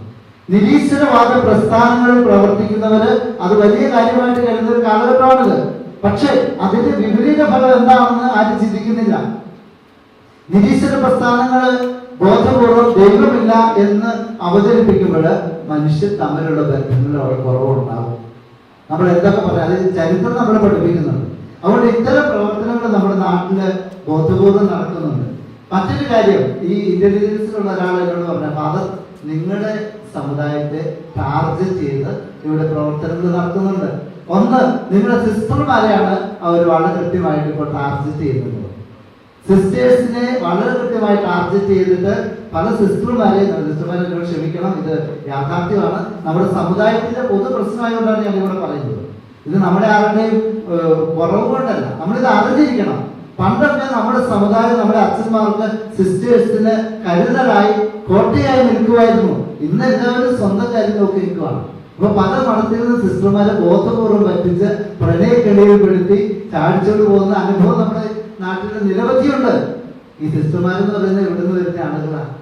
നിരീശ്വരവാദ പ്രസ്ഥാനങ്ങളിൽ പ്രവർത്തിക്കുന്നവര് അത് വലിയ കാര്യമായിട്ട് കരുതുന്ന ഒരു കാലഘട്ടമാണിത്. പക്ഷെ അതിന്റെ വിപരീത ഫലം എന്താണെന്ന് ആരും ചിന്തിക്കുന്നില്ല. നിരീശ്വര പ്രസ്ഥാനങ്ങള് ബോധപൂർവം ദൈവമില്ല എന്ന് അവതരിപ്പിക്കുമ്പോൾ മനുഷ്യർ തമ്മിലുള്ള ബന്ധങ്ങളിൽ അവിടെ കുറവുണ്ടാകും. നമ്മൾ എന്തൊക്കെ പറയാം, അത് ചരിത്രം നമ്മളെ പഠിപ്പിക്കുന്നുണ്ട്. അതുകൊണ്ട് ഇത്തരം പ്രവർത്തനങ്ങൾ നമ്മുടെ നാട്ടില് ബോധപൂർവം നടക്കുന്നുണ്ട്. മറ്റൊരു കാര്യം, ഈ ഇന്റലിജൻസിലുള്ള ഒരാൾ എന്നോട് പറഞ്ഞ, ഫാദർ നിങ്ങളുടെ സമുദായത്തെ ടാർഗറ്റ് ചെയ്ത് ഇവിടെ പ്രവർത്തനങ്ങൾ നടത്തുന്നുണ്ട്. ഒന്ന്, നിങ്ങളുടെ സിസ്റ്റർമാരെയാണ് അവർ വളരെ കൃത്യമായിട്ട് ഇപ്പോൾ ടാർഗറ്റ് ചെയ്യുന്നത്. സിസ്റ്റേഴ്സിനെ വളരെ കൃത്യമായി ടാർഗറ്റ് ചെയ്തിട്ട് പല സിസ്റ്റർമാരെ ക്ഷമിക്കണം, ഇത് യാഥാർത്ഥ്യമാണ്. നമ്മുടെ സമുദായത്തിന്റെ പൊതു പ്രശ്നമായതുകൊണ്ടാണ് ഞാൻ ഇവിടെ പറയുന്നത്. ഇത് നമ്മുടെ ആരുടെയും കുറവ് കൊണ്ടല്ല, നമ്മളിത് അറിഞ്ഞിരിക്കണം. പണ്ടൊക്കെ നമ്മുടെ സമുദായം, നമ്മുടെ അച്ഛന്മാർക്ക് സിസ്റ്റേഴ്സിന് കരുതലായി കോട്ടയായി നിൽക്കുമായിരുന്നു. ഇന്ന് എല്ലാവരും സ്വന്തം കാര്യം നോക്കി നിൽക്കുവാണ്. അപ്പൊ പല മഠത്തിൽ നിന്ന് സിസ്റ്റർമാരെ ബോധപൂർവ്വം പറ്റിച്ച് പ്രണയക്കെളിയിൽപ്പെടുത്തി ചാടിച്ചോണ്ട് പോകുന്ന അനുഭവം നമ്മുടെ നാട്ടിൽ നിരവധിയുണ്ട്. ഈ സിസ്റ്റർമാരെന്ന് പറയുന്നത് ഇവിടുന്ന് വരുന്ന ആളുകളാണ്,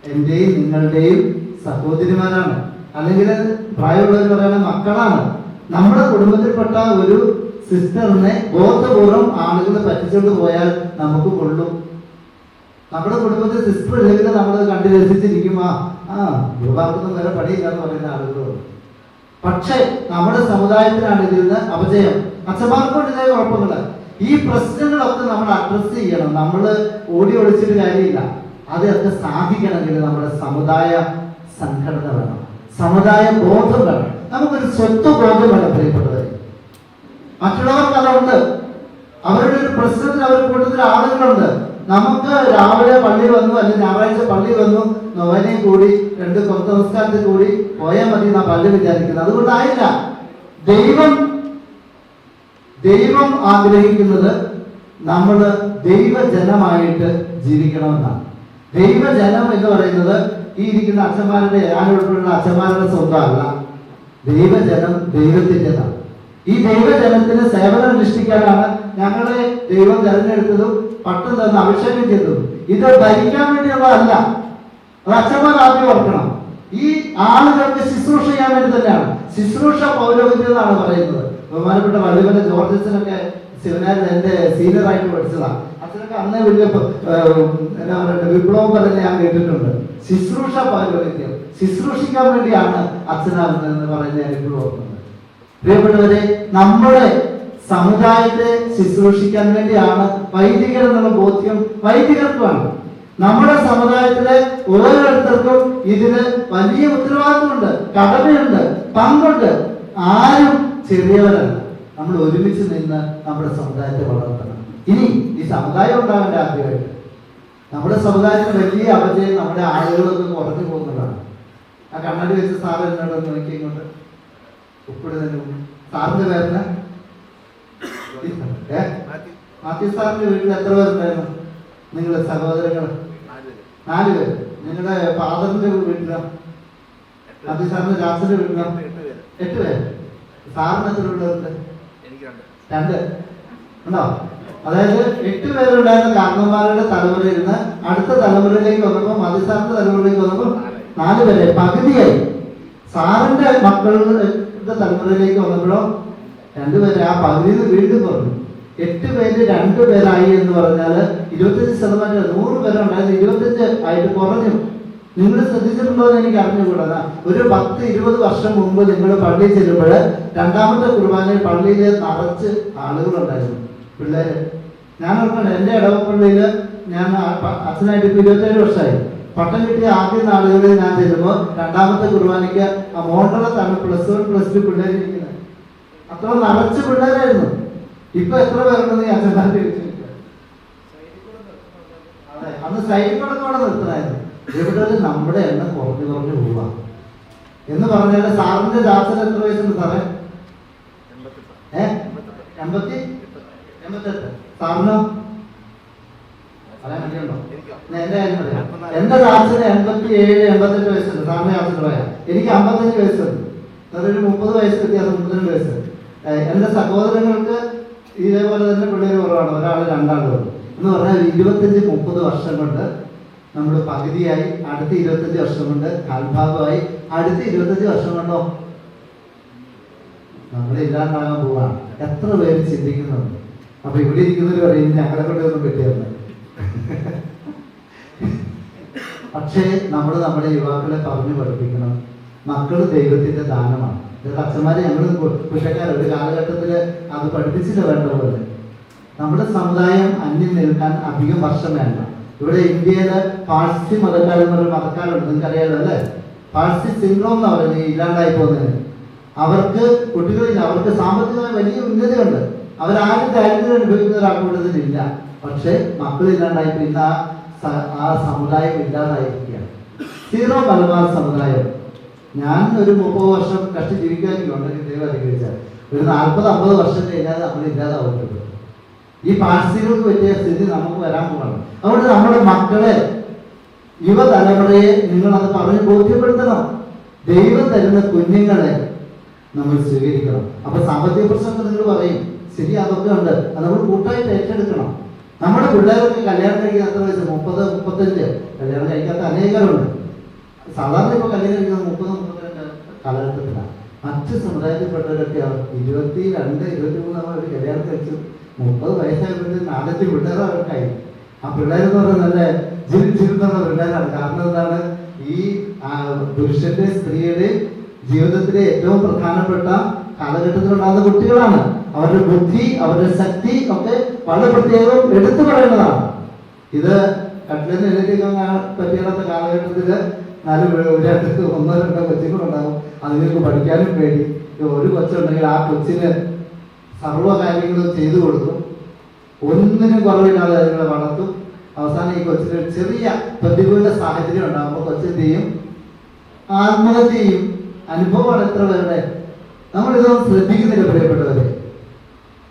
എന്റെയും നിങ്ങളുടെയും സഹോദരിമാരാണ്, അല്ലെങ്കിൽ പ്രായമുള്ളവർ പറയുന്ന മക്കളാണ്. നമ്മുടെ കുടുംബത്തിൽപ്പെട്ട ഒരു സിസ്റ്ററിനെ ബോധപൂർവം ആളുകൾ പറ്റിച്ചോണ്ട് പോയാൽ നമുക്ക് കൊള്ളും. നമ്മുടെ കുടുംബത്തിൽ സിസ്റ്റർ ഇല്ലെങ്കിൽ നമ്മൾ കണ്ടു രസിച്ചിരിക്കും, ഗുരുവാർക്കൊന്നും വേറെ പണിയില്ല എന്ന് പറയുന്ന ആളുകളുണ്ട്. പക്ഷെ നമ്മുടെ സമുദായത്തിനാണ് ഇതിൽ നിന്ന് അപജയം. അച്ഛന്മാർക്കൊണ്ട് ഇതേ കുഴപ്പങ്ങള്. ഈ പ്രശ്നങ്ങളൊക്കെ നമ്മൾ അഡ്രസ് ചെയ്യണം. നമ്മൾ ഓടി ഒളിച്ചിട്ട് കാര്യമില്ല. അതൊക്കെ സാധിക്കണമെങ്കിൽ നമ്മുടെ സമുദായ സംഘടന വേണം, സമുദായ ബോധം വേണം, നമുക്കൊരു സ്വത്വ ബോധം വേണം. പ്രിയപ്പെട്ടവരെ, മറ്റുള്ളവർക്ക് അതുണ്ട്. അവരുടെ ഒരു പ്രശ്നത്തിന് അവരുടെ കൂട്ടത്തിൽ ആളുകളുണ്ട്. നമുക്ക് രാവിലെ പള്ളി വന്നു, അല്ലെങ്കിൽ ഞായറാഴ്ച പള്ളി വന്നു, നൊവേനയും കൂടി 2 കൊത്ത നമസ്കാരത്തിൽ കൂടി പോയാൽ മതി എന്നാ പള്ളി വിചാരിക്കുന്നത്. അതുകൊണ്ടായില്ല. ദൈവം ആഗ്രഹിക്കുന്നത് നമ്മൾ ദൈവജനമായിട്ട് ജീവിക്കണമെന്നാണ്. ദൈവജനം എന്ന് പറയുന്നത് ഈ ഇരിക്കുന്ന അച്ഛന്മാരുടെ, ഞാനുൾപ്പെടെയുള്ള അച്ഛന്മാരുടെ സ്വന്തമല്ല. ദൈവജനം ദൈവത്തിൻ്റെതാണ്. ഈ ദൈവജനത്തിന് സേവനം അനുഷ്ഠിക്കാനാണ് ഞങ്ങളെ ദൈവം തെരഞ്ഞെടുത്തതും പട്ടം തന്ന് അഭിഷേകം ചെയ്തതും. ഇത് ഭരിക്കാൻ വേണ്ടിയുള്ളതല്ല. അത് അച്ഛന്മാർ ആദ്യം ഓർക്കണം. ഈ ആളുകൾക്ക് ശുശ്രൂഷ ചെയ്യാൻ വേണ്ടി തന്നെയാണ്. ശുശ്രൂഷ പൗരോഹിത്യം എന്നാണ് പറയുന്നത്. ബഹുമാനപ്പെട്ട വള്ളിമല ജോർജസിനൊക്കെ സെമിനാരിൽ എൻ്റെ സീനിയറായിട്ട് പഠിച്ചതാണ്. അച്ഛനൊക്കെ അന്നേ വലിയ എന്താ പറയുക വിപ്ലവം പറഞ്ഞ് ഞാൻ കേട്ടിട്ടുണ്ട്. ശുശ്രൂഷ പൗരോഹിത്യം, ശുശ്രൂഷിക്കാൻ വേണ്ടിയാണ് അച്ഛനാകുന്നതെന്ന് പറയുന്നത് ഞാൻ ഇപ്പോഴും ഓർക്കുന്നത്. പ്രിയപ്പെട്ടവരെ, നമ്മുടെ സമുദായത്തെ ശുശ്രൂഷിക്കാൻ വേണ്ടിയാണ് വൈദികർ എന്നുള്ള ബോധ്യം വൈദികർക്കുമാണ്. നമ്മുടെ സമുദായത്തിലെ ഓരോരുത്തർക്കും ഇതിന് വലിയ ഉത്തരവാദിത്വമുണ്ട്, കടമയുണ്ട്, പങ്കുണ്ട്. ആരും ചെറിയവരല്ല. നമ്മൾ ഒരുമിച്ച് നിന്ന് നമ്മുടെ സമുദായത്തെ വളർത്തണം. ഇനി ഈ സമുദായം ഉണ്ടാവേണ്ട ആദ്യമായിട്ട് നമ്മുടെ സമുദായത്തിന് വലിയ അപജയം നമ്മുടെ ആളുകളൊക്കെ കുറഞ്ഞു പോകുന്നതാണ്. ആ കണ്ണാടി വെച്ച് സാറ് എന്നോട് നോക്കി ഇങ്ങോട്ട് ഉപ്പിടുന്നതിന് മുമ്പ് സാറിന്റെ പേരിന് മാത്യു സാറിന്റെ വീട്ടിൽ എത്ര പേരുണ്ടായിരുന്നു? നിങ്ങളുടെ സഹോദരങ്ങൾ 4 പേര്. നിങ്ങളുടെ ഫാദറിന്റെ വീട്ടിലോ? മാത്യു സാറിന്റെ ജാസിന്റെ വീട്ടിലോ? 8 പേര്. സാറിന് എത്ര വീടുണ്ട്? 2 ഉണ്ടോ? അതായത് 8 പേരുണ്ടായിരുന്ന കാരണന്മാരുടെ തലമുറയിൽ നിന്ന് അടുത്ത തലമുറയിലേക്ക് വന്നപ്പോൾ മാത്യു സാറിന്റെ തലമുറയിലേക്ക് വന്നപ്പോൾ 4 പേരെ പകുതിയായി. സാറിന്റെ മക്കളുടെ തലമുറയിലേക്ക് വന്നപ്പോഴോ 2 പേര്. ആ പകുതിയിൽ നിന്ന് വീണ്ടും കുറഞ്ഞു. 8 പേര് 2 പേരായി എന്ന് പറഞ്ഞാൽ 25%. 100 പേരുണ്ടായിരുന്നു 25 ആയിട്ട് കുറഞ്ഞു. നിങ്ങൾ ശ്രദ്ധിച്ചിട്ടുണ്ടോ എന്ന് എനിക്ക് അറിഞ്ഞുകൂടാ. ഒരു 10-20 വർഷം മുമ്പ് നിങ്ങൾ പള്ളിയിൽ ചെല്ലുമ്പോൾ രണ്ടാമത്തെ കുർബാനയിൽ പള്ളിയിൽ നിറച്ച് ആളുകളുണ്ടായിരുന്നു, പിള്ളേര്. ഞാൻ ഓർക്കണം, എൻ്റെ ഇടവപ്പള്ളിയിൽ ഞാൻ അച്ഛനായിട്ട് 27 വർഷമായി. പട്ടം കിട്ടിയ ആദ്യ നാളുകളിൽ ഞാൻ ചെല്ലുമ്പോൾ രണ്ടാമത്തെ കുർബാനയ്ക്ക് ആ മോണ്ടളത്താണ് +1 +2 പിള്ളേരിരിക്കുന്നത്. അത്ര നിറച്ച് പിള്ളേരായിരുന്നു. ഇപ്പൊ എത്ര പേരുണ്ടെന്ന് അച്ഛന്മാരുടെ അതെ, അന്ന് സൈഡിൽ കൂടെ നിർത്തണമായിരുന്നു. ഇവിടെ നമ്മുടെ എണ്ണം കുറഞ്ഞു പോവാ എന്ന് പറഞ്ഞാൽ സാറിന്റെ ദാസന് എത്ര വയസ്സുണ്ട് സാറേ? 88. സാറിനോ പറയാൻ വേണ്ടിയുണ്ടോ? എന്റെ കാര്യം പറയാം. എന്റെ ദാസന് 87-88 വയസ്സുണ്ട്. സാറിന്റെ ദാസന് പറയാം. എനിക്ക് 55 വയസ്സുണ്ട്. ഒരു 30 വയസ്സ് വ്യത്യാസം, 32 വയസ്സ്. എന്റെ സഹോദരങ്ങൾക്ക് ഇതേപോലെ തന്നെ പിള്ളേർ കുറവാണ്. ഒരാൾ 2 ആളുകൾ എന്ന് പറഞ്ഞാൽ 25-30 വർഷം കൊണ്ട് നമ്മൾ പകുതിയായി. അടുത്ത 25 വർഷം കൊണ്ട് കാൽഭാഗമായി. അടുത്ത 25 വർഷം കൊണ്ടോ നമ്മൾ ഇല്ലാണ്ടാകാൻ പോവാണ്. എത്ര പേര് ചിന്തിക്കുന്നുണ്ട്? അപ്പൊ ഇവിടെ ഇരിക്കുന്നവർ പറയും ഞങ്ങളെ കൊണ്ടൊന്നും കിട്ടിയെന്ന്. പക്ഷേ നമ്മൾ നമ്മുടെ യുവാക്കളെ പറഞ്ഞു പഠിപ്പിക്കണം, മക്കൾ ദൈവത്തിന്റെ ദാനമാണ്. അച്ഛന്മാരെ ഞങ്ങൾ പുരുഷക്കാർ ഒരു കാലഘട്ടത്തിൽ അത് പഠിപ്പിച്ചിട്ട് വേണ്ട പോലെ. നമ്മുടെ സമുദായം അന്യം നിൽക്കാൻ അധികം വർഷം വേണ്ട. ഇവിടെ ഇന്ത്യയില് പാഴ്സി മതക്കാരെന്ന് പറഞ്ഞ മതക്കാരുണ്ട്, നിങ്ങൾക്കറിയാലോ അല്ലേ? പാഴ്സി സിൻഡ്രോം എന്ന് പറയുന്നത് ഇല്ലാണ്ടായി പോകുന്നതിന്. അവർക്ക് കുട്ടികളില്ല, അവർക്ക് സാമ്പത്തികമായി വലിയ ഉന്നതിയുണ്ട്, അവരാരും ദാരിദ്ര്യം അനുഭവിക്കുന്ന ഒരാൾക്കൂട്ടത്തിലില്ല. പക്ഷെ മക്കളില്ലാണ്ടായി ഇന്ന് ആ സമുദായം ഇല്ലാതായിരിക്കുകയാണ്. സീറോ മലബാർ സമുദായം. ഞാൻ ഒരു 30 വർഷം കഷ്ടി ജീവിക്കാനുണ്ടെങ്കിൽ ദൈവം അനുഗ്രഹിച്ചാൽ ഒരു 40-50 വർഷം കഴിഞ്ഞാൽ നമ്മൾ ഇല്ലാതാവുന്നുണ്ട്. ഈ പാഴ്സികൾക്ക് പറ്റിയ സ്ഥിതി നമുക്ക് വരാൻ പോകണം. അതുകൊണ്ട് നമ്മുടെ മക്കളെ, യുവതലമുറയെ നിങ്ങളത് പറഞ്ഞ് ബോധ്യപ്പെടുത്തണം. ദൈവം തരുന്ന കുഞ്ഞുങ്ങളെ നമ്മൾ സ്വീകരിക്കണം. അപ്പൊ സാമ്പത്തിക പ്രശ്നങ്ങൾ നിങ്ങൾ പറയും, ശരി, അതൊക്കെ ഉണ്ട്. അത് നമ്മൾ കൂട്ടായിട്ട് ഏറ്റെടുക്കണം. നമ്മുടെ പിള്ളേർക്ക് കല്യാണം കഴിക്കാൻ എത്ര വയസ്സ്? 30-35. കല്യാണം കഴിക്കാത്ത അനേകരുണ്ട്. സാധാരണ ഇപ്പൊ കല്യാണം കഴിക്കുന്നത് 30-32 കാലഘട്ടത്തിലാണ്. മറ്റ് സമുദായത്തിൽപ്പെട്ടവരൊക്കെ 22-23 അവർ കല്യാണം കഴിച്ചു 30 വയസ്സായപ്പോഴത്തേക്ക് 4-5 പിള്ളേർ അവർക്കായി. ആ പിള്ളേരെന്ന് പറഞ്ഞാൽ നല്ല ജീവിച്ചിരുന്നുള്ള പിള്ളേരാണ്. കാരണം എന്താണ്? ഈ പുരുഷന്റെ സ്ത്രീയുടെ ജീവിതത്തിലെ ഏറ്റവും പ്രധാനപ്പെട്ട കാലഘട്ടത്തിലുണ്ടാകുന്ന കുട്ടികളാണ്. അവരുടെ ബുദ്ധി, അവരുടെ ശക്തി ഒക്കെ വളരെ പ്രത്യേകം എടുത്തു പറയേണ്ടതാണ്. ഇത് കട്ടിലിന് എഴുതിക്കാൻ പറ്റിയാത്ത കാലഘട്ടത്തില് 1-2 കൊച്ചുങ്ങളുണ്ടാകും. അതുങ്ങൾക്ക് പഠിക്കാനും പേടി. ഒരു കൊച്ചുണ്ടെങ്കിൽ ആ കൊച്ചിന് സർവ്വ കാര്യങ്ങളും ചെയ്തു കൊടുക്കും. ഒന്നിനും കുറവില്ലാതെ അതുങ്ങളെ വളർത്തും. അവസാനം ഈ കൊച്ചിന് ഒരു ചെറിയ പ്രതികൂല സാഹചര്യം ഉണ്ടാകുമ്പോൾ കൊച്ചെന്ത് ചെയ്യും? ആത്മഹത്യ ചെയ്യും. അനുഭവമാണ് എത്ര പേരുടെ. നമ്മളിതൊന്നും ശ്രദ്ധിക്കുന്നില്ല പ്രിയപ്പെട്ടവരെ.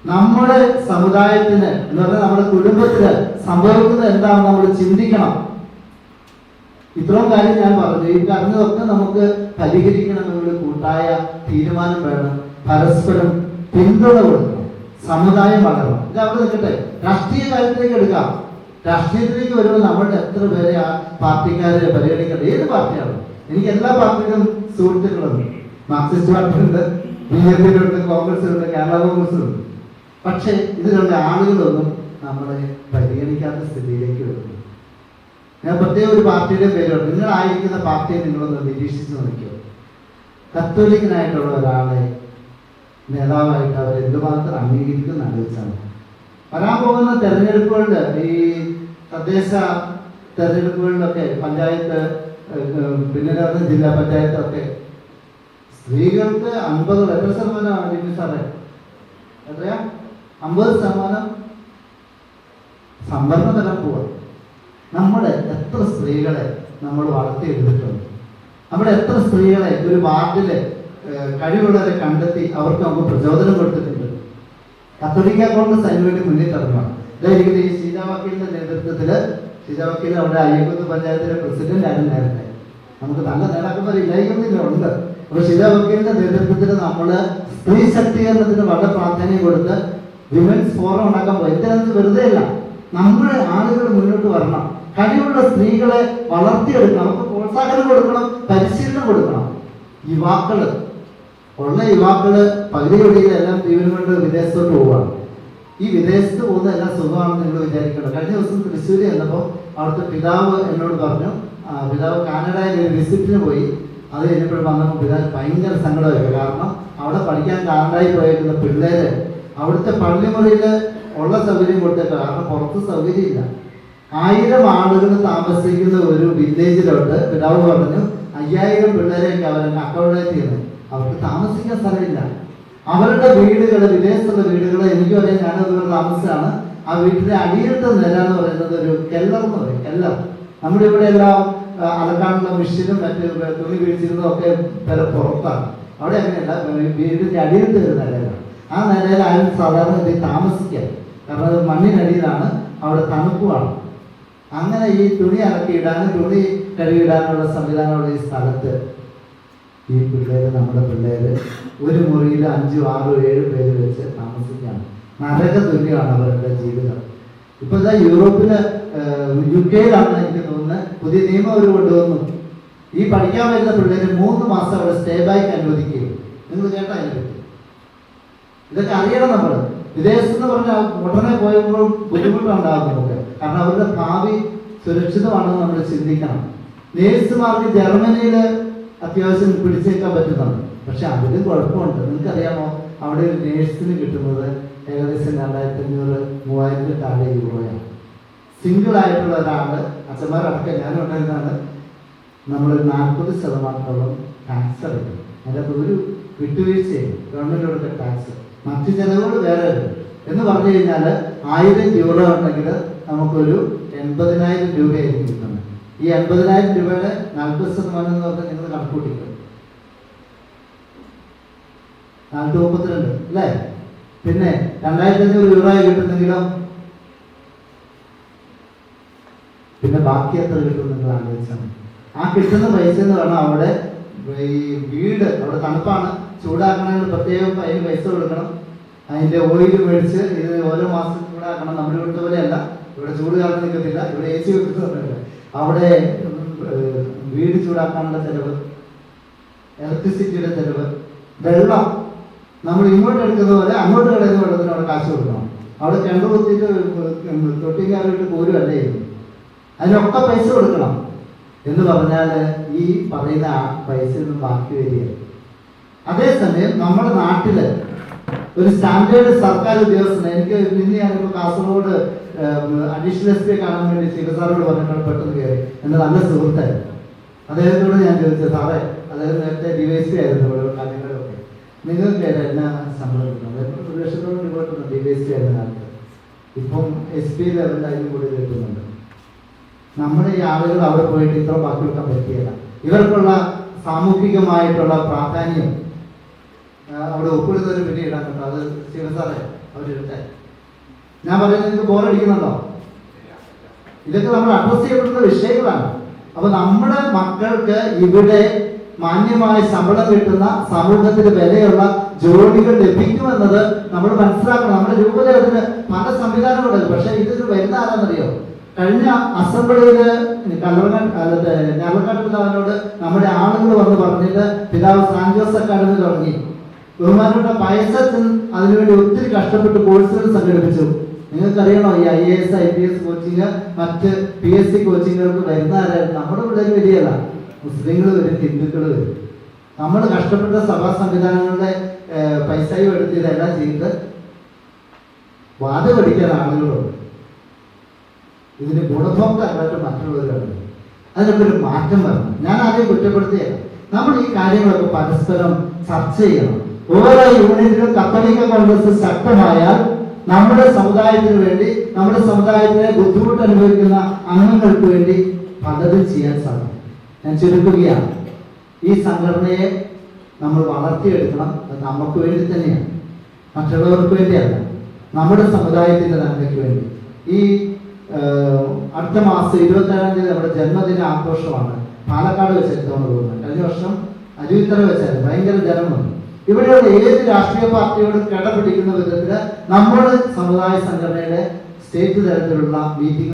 നമ്മുടെ സമുദായത്തിന് എന്ന് പറഞ്ഞാൽ നമ്മുടെ കുടുംബത്തിന് സംഭവിക്കുന്നത് എന്താണെന്ന് നമ്മൾ ചിന്തിക്കണം. ഇത്രയും കാര്യം ഞാൻ പറഞ്ഞു. ഈ പറഞ്ഞതൊക്കെ നമുക്ക് പരിഹരിക്കണമെന്നുള്ള കൂട്ടായ തീരുമാനം വേണം. പരസ്പരം പിന്തുണ കൊടുക്കണം. സമുദായം വളരണം. ഇത് അവിടെ നിൽക്കട്ടെ. രാഷ്ട്രീയ കാര്യത്തിലേക്ക് എടുക്കാം. രാഷ്ട്രീയത്തിലേക്ക് വരുമ്പോൾ നമ്മളുടെ എത്ര പേരെ ആ പാർട്ടിക്കാരെ പരിഗണിക്കട്ടെ. ഏത് പാർട്ടിയാണ്? എനിക്ക് എല്ലാ പാർട്ടികളും സുഹൃത്തുക്കളുണ്ട്. മാർക്സിസ്റ്റ് പാർട്ടിയുണ്ട്, BJP-യിലുണ്ട്, കോൺഗ്രസിലുണ്ട്, കേരള കോൺഗ്രസിലുണ്ട്. പക്ഷേ ഇതിലുള്ള ആളുകളൊന്നും നമ്മളെ പരിഗണിക്കാത്ത സ്ഥിതിയിലേക്ക് വരുന്നു. ഞാൻ പ്രത്യേക ഒരു പാർട്ടിയുടെ പേരുണ്ട്. നിങ്ങളായിരിക്കുന്ന പാർട്ടിയെ നിങ്ങളൊന്ന് നിരീക്ഷിച്ച് നോക്കിയോ. കത്തോലിക്കനായിട്ടുള്ള ഒരാളെ നേതാവായിട്ട് അവർ എന്തുമാത്രം അംഗീകരിക്കുന്ന ആലോചിച്ചാണ്. വരാൻ പോകുന്ന തെരഞ്ഞെടുപ്പുകളിൽ, ഈ തദ്ദേശ തെരഞ്ഞെടുപ്പുകളിലൊക്കെ, പഞ്ചായത്ത്, പിന്നെ ജില്ലാ പഞ്ചായത്തൊക്കെ സ്ത്രീകൾക്ക് 50 എത്ര ശതമാനമാണ് സാറേ? എത്രയാ? 50% സംവരണ തലം പോവാ. നമ്മുടെ എത്ര സ്ത്രീകളെ നമ്മൾ വളർത്തിയെടുത്തിട്ടുണ്ട്? നമ്മുടെ എത്ര സ്ത്രീകളെ ഒരു വാർഡില് കഴിവുള്ളവരെ കണ്ടെത്തി അവർക്ക് നമുക്ക് പ്രചോദനം കൊടുത്തിട്ടുണ്ട്? കത്തോലിക്ക കോൺഗ്രസ് അതിനുവേണ്ടി മുന്നിട്ടിറങ്ങണം. ഇതായിരിക്കും ഈ ഷീജാ വക്കീലിന്റെ നേതൃത്വത്തില്. ഷീജാ വക്കീൽ അവിടെ അയ്യക്കുന്ന് പഞ്ചായത്തിലെ പ്രസിഡന്റ് ആയിരുന്നു നേരത്തെ. നമുക്ക് നല്ല നേതാക്കന്മാർ ഇല്ലായിരിക്കുന്നില്ല, ഉണ്ട്. അപ്പൊ ഷീജാ വക്കീലിന്റെ നേതൃത്വത്തിൽ നമ്മള് സ്ത്രീ ശക്തീകരണത്തിന് വളരെ പ്രാധാന്യം കൊടുത്ത് വിമൻസ് ഫോറം ഉണ്ടാക്കാൻ പോയി. എന്തിനാണെന്ന് വെറുതെ അല്ല, നമ്മുടെ ആളുകൾ മുന്നോട്ട് വരണം. കഴിവുള്ള സ്ത്രീകളെ വളർത്തിയെടുക്കണം, അവർക്ക് പ്രോത്സാഹനം കൊടുക്കണം, പരിശീലനം കൊടുക്കണം. യുവാക്കള് പകുതി വഴിയിലെല്ലാം ജീവൻ കൊണ്ട് വിദേശത്തോട്ട് പോവുകയാണ്. ഈ വിദേശത്ത് പോകുന്ന എല്ലാം സുഖമാണെന്ന് നിങ്ങൾ വിചാരിക്കണം. കഴിഞ്ഞ ദിവസം തൃശ്ശൂർ ചെന്നപ്പോൾ അവിടുത്തെ പിതാവ് എന്നോട് പറഞ്ഞു, പിതാവ് കാനഡയിൽ ഒരു വിസിറ്റിന് പോയി. അത് കഴിഞ്ഞപ്പോഴും വന്നപ്പോൾ പിതാവ് ഭയങ്കര സങ്കടമായിരുന്നു. കാരണം അവിടെ പഠിക്കാൻ കാനഡയിൽ പോയേക്കുന്ന പിള്ളേര് അവിടുത്തെ പള്ളിമുറിയിൽ ഉള്ള സൗകര്യം കൊടുത്തേക്കാം, കാരണം പുറത്ത് സൗകര്യമില്ല. 1000 ആളുകൾ താമസിക്കുന്ന ഒരു വില്ലേജിലോട്ട് പിതാവ് പറഞ്ഞു 5000 പിള്ളേരെയൊക്കെ അവരൊക്കെ അക്കോമഡേറ്റ് ചെയ്യുന്നത്. അവർക്ക് താമസിക്കാൻ സ്ഥലമില്ല. അവരുടെ വീടുകൾ, വിദേശത്തുള്ള വീടുകൾ, എനിക്കും അറിയാം, ഞാനതുപോലെ താമസിച്ചാണ്. ആ വീട്ടിലെ അടിയിലത്തെ നില എന്ന് പറയുന്നത് ഒരു കെല്ലർ എന്ന് പറയും. കെല്ലർ നമ്മുടെ ഇവിടെ എല്ലാം അലക്കാനുള്ള മെഷീനും മറ്റ് തുണി വീഴ്ചിരുന്നതും ഒക്കെ പുറത്താണ്. അവിടെ അങ്ങനെയല്ല, വീടിന്റെ അടിയിലത്തെ ഒരു നിലയിലാണ്. ആ നിലയിൽ ആരും സാധാരണ ഇതിൽ താമസിക്കാൻ, കാരണം അത് മണ്ണിനടിയിലാണ്, അവിടെ തണുപ്പുമാണ്. അങ്ങനെ ഈ തുണി അലക്കിയിടാനും തുണി കഴുകിയിടാനുള്ള സംവിധാനമുള്ള ഈ സ്ഥലത്ത് ഈ പിള്ളേര്, നമ്മുടെ പിള്ളേര് ഒരു മുറിയിൽ 5, 6, 7 പേര് വെച്ച് താമസിക്കുകയാണ്. നരക തുല്യമാണ് അവരുടെ ജീവിതം. ഇപ്പൊ ഇതാ യൂറോപ്പില്, UK എനിക്ക് തോന്നുന്നത് പുതിയ നിയമം അവർ കൊണ്ടുവന്നു. ഈ പഠിക്കാൻ വരുന്ന പിള്ളേര് 3 മാസം അവിടെ സ്റ്റേ ബാക്ക് അനുവദിക്കുകയും. നിങ്ങൾ കേട്ടാ അതിനെ? ഇതൊക്കെ അറിയണം നമ്മൾ. വിദേശത്ത് പറഞ്ഞാൽ ഉടനെ പോയപ്പോൾ ബുദ്ധിമുട്ടുണ്ടാകും നമുക്ക്, കാരണം അവരുടെ ഭാവി സുരക്ഷിതമാണെന്ന് നമ്മൾ ചിന്തിക്കണം. നേഴ്സുമാർക്ക് ജർമ്മനിയിൽ അത്യാവശ്യം പിടിച്ചേക്കാൻ പറ്റുന്നുണ്ട്, പക്ഷെ അതിലും കുഴപ്പമുണ്ട്. നിങ്ങൾക്കറിയാമോ, അവിടെ ഒരു നേഴ്സിന് കിട്ടുന്നത് ഏകദേശം 2500-3000 താഴെ യൂറോയാണ്. സിംഗിൾ ആയിട്ടുള്ള ഒരാള്, അച്ഛന്മാരടക്കം ഞാനും ഉണ്ടായിരുന്നാണ്, നമ്മൾ 40% ടാക്സ് അടയ്ക്കും. അതിനകത്ത് ഒരു വിട്ടുവീഴ്ചയും ഗവൺമെന്റ് കൊടുക്കുന്ന ടാക്സ്, മറ്റു ചെലവുകൾ വേറെ എന്ന് പറഞ്ഞു കഴിഞ്ഞാൽ 1000 യൂറോ ഉണ്ടെങ്കിൽ നമുക്കൊരു 80,000 രൂപയായിരിക്കും കിട്ടുന്നത്. ഈ 80,000 രൂപയുടെ 40% എന്ന് പറഞ്ഞാൽ നിങ്ങൾ കണക്കൂട്ടിക്കും 432 അല്ലേ? പിന്നെ 2500 യൂറോ കിട്ടുന്നെങ്കിലോ പിന്നെ ബാക്കി എത്ര കിട്ടും നിങ്ങൾ ആലോചിച്ചാൽ. ആ കിട്ടുന്ന പൈസ എന്ന് പറഞ്ഞാൽ അവിടെ ഈ വീട്, അവിടെ തണുപ്പാണ്, ചൂടാക്കണമെങ്കിൽ പ്രത്യേകം അതിന് പൈസ കൊടുക്കണം. അതിൻ്റെ ഓയിൽ മേടിച്ച് ഇത് ഓരോ മാസം ചൂടാക്കണം. നമ്മുടെ ഇവിടുത്തെ പോലെയല്ല, ഇവിടെ ചൂട് കാരണം നിൽക്കത്തില്ല, ഇവിടെ AC വെക്കുന്നില്ല. അവിടെ വീട് ചൂടാക്കാനുള്ള ചിലവ്, ഇലക്ട്രിസിറ്റിയുടെ ചിലവ്, വെള്ളം നമ്മൾ ഇങ്ങോട്ട് എടുക്കുന്ന പോലെ അങ്ങോട്ട് കിടക്കുന്ന വെള്ളത്തിന് അവിടെ കാശ് കൊടുക്കണം. അവിടെ കിണർ കുത്തിയിട്ട് തൊട്ടിക്കാരിട്ട് പോരുമല്ലേ, അതിനൊക്കെ പൈസ കൊടുക്കണം. എന്ന് പറഞ്ഞാൽ ഈ പറയുന്ന പൈസയൊന്നും ബാക്കി വരികയാണ്. അതേസമയം നമ്മുടെ നാട്ടില് ഒരു സ്റ്റാൻഡേർഡ് സർക്കാർ ഉദ്യോഗസ്ഥന്, എനിക്ക് ഇന്ന് ഞാനിപ്പോൾ കാസർഗോഡ് അഡീഷണൽ SP കാണാൻ വേണ്ടി ശിവസാറോട് പറഞ്ഞിട്ടാണ് പെട്ടെന്ന് കയറി. എൻ്റെ നല്ല സുഹൃത്തായിരുന്നു. അദ്ദേഹത്തോട് ഞാൻ ചോദിച്ചത്, സാറേ, അദ്ദേഹം നേരത്തെ DYSP ആയിരുന്നു ഇവിടെ കാര്യങ്ങളൊക്കെ, നിങ്ങൾക്ക് എന്നാ ശമ്പളം കിട്ടുന്നത്? 1 ലക്ഷത്തോളം രൂപ കിട്ടുന്നു DYSP ആയിരുന്ന കാലത്ത്. ഇപ്പം SP ലെവലിൽ അതിന് കൂടി കിട്ടുന്നുണ്ട്. നമ്മുടെ ഈ ആളുകൾ അവിടെ പോയിട്ട് ഇത്ര ബാക്കി വെക്കാൻ പറ്റിയല്ല. ഇവർക്കുള്ള സാമൂഹികമായിട്ടുള്ള പ്രാധാന്യം അവിടെ ഒപ്പിടുന്നവരും പിന്നെ ഇടാൻ പറ്റും. അത് ശിവസാറെ അവരെടുത്തെ ഞാൻ പറയുന്നത് നിങ്ങൾക്ക് ബോറടിക്കുന്നുണ്ടോ? ഇതൊക്കെ നമ്മൾ അഡ്രസ് ചെയ്യപ്പെടുന്ന വിഷയങ്ങളാണ്. അപ്പൊ നമ്മുടെ മക്കൾക്ക് ഇവിടെ മാന്യമായ ശമ്പളം കിട്ടുന്ന, സമൂഹത്തിന് വിലയുള്ള ജോലികൾ ലഭിക്കുമെന്നത് നമ്മൾ മനസ്സിലാക്കണം. നമ്മുടെ രൂപത അതിന് പല സംവിധാനങ്ങളുണ്ട്. പക്ഷെ ഇതൊരു വരുന്ന ആരാന്നറിയോ? കഴിഞ്ഞ അസംബ്ലിയില് ഞാലക്കാട്ട് പിതാവിനോട് നമ്മുടെ ആളുകൾ വന്ന് പറഞ്ഞിട്ട് പിതാവ് സാൻജോസ് അക്കാഡമി തുടങ്ങി. ബഹുമാനപ്പെട്ട പയസച്ചൻ അതിനുവേണ്ടി ഒത്തിരി കഷ്ടപ്പെട്ട് കോഴ്സുകൾ സംഘടിപ്പിച്ചു. നിങ്ങൾക്കറിയണോ, ഈ IAS IPS കോച്ചിങ്, മറ്റ് PSC കോച്ചിങ്ങുകൾക്ക് വരുന്ന ആരായിരുന്നു? നമ്മുടെ പിള്ളേർ വരികയല്ല, മുസ്ലിങ്ങൾ വരും, ഹിന്ദുക്കൾ വരും. നമ്മൾ കഷ്ടപ്പെട്ട സഭാ സംവിധാനങ്ങളുടെ പൈസയും എടുത്ത് ഇതെല്ലാം ചെയ്ത് വാദ പഠിക്കാൻ ആളുകളുണ്ട്. ഇതിന് ഗുണഭോക്താക്കളായിട്ട് മറ്റുള്ളവരാണ്. അതിനൊക്കെ ഒരു മാറ്റം വരണം. ഞാൻ ആദ്യം കുറ്റപ്പെടുത്തിയല്ല. നമ്മൾ ഈ കാര്യങ്ങളൊക്കെ പരസ്പരം ചർച്ച ചെയ്യണം. ഓരോ യൂണിറ്റിലും കത്തോലിക്ക കോൺഗ്രസ് ശക്തമായാൽ നമ്മുടെ സമുദായത്തിന് വേണ്ടി, നമ്മുടെ സമുദായത്തിലെ ബുദ്ധിമുട്ട് അനുഭവിക്കുന്ന അംഗങ്ങൾക്ക് വേണ്ടി പലതും ചെയ്യാൻ സാധിക്കും. ഞാൻ ചുരുക്കുകയാണ്, ഈ സംഘടനയെ നമ്മൾ വളർത്തിയെടുക്കണം. അത് നമുക്ക് വേണ്ടി തന്നെയാണ്, മറ്റുള്ളവർക്ക് വേണ്ടിയല്ല, നമ്മുടെ സമുദായത്തിന്റെ നന്മയ്ക്ക് വേണ്ടി. ഈ അടുത്ത മാസം 27-ാം തീയതി നമ്മുടെ ജന്മദിന ആഘോഷമാണ്. പാലക്കാട് വെച്ചെടുത്തോണ്ട് പോകുന്നത്. കഴിഞ്ഞ വർഷം അരുവിത്തറ വെച്ചായിരുന്നു. ഭയങ്കര ജനമുണ്ട്. ഇവിടെയുള്ള ഏത് രാഷ്ട്രീയ പാർട്ടിയോടും കിടപിടിക്കുന്ന വിധത്തിൽ നമ്മുടെ സമുദായ സംഘടനയുടെ സ്റ്റേറ്റ് തലത്തിലുള്ള മീറ്റിംഗ്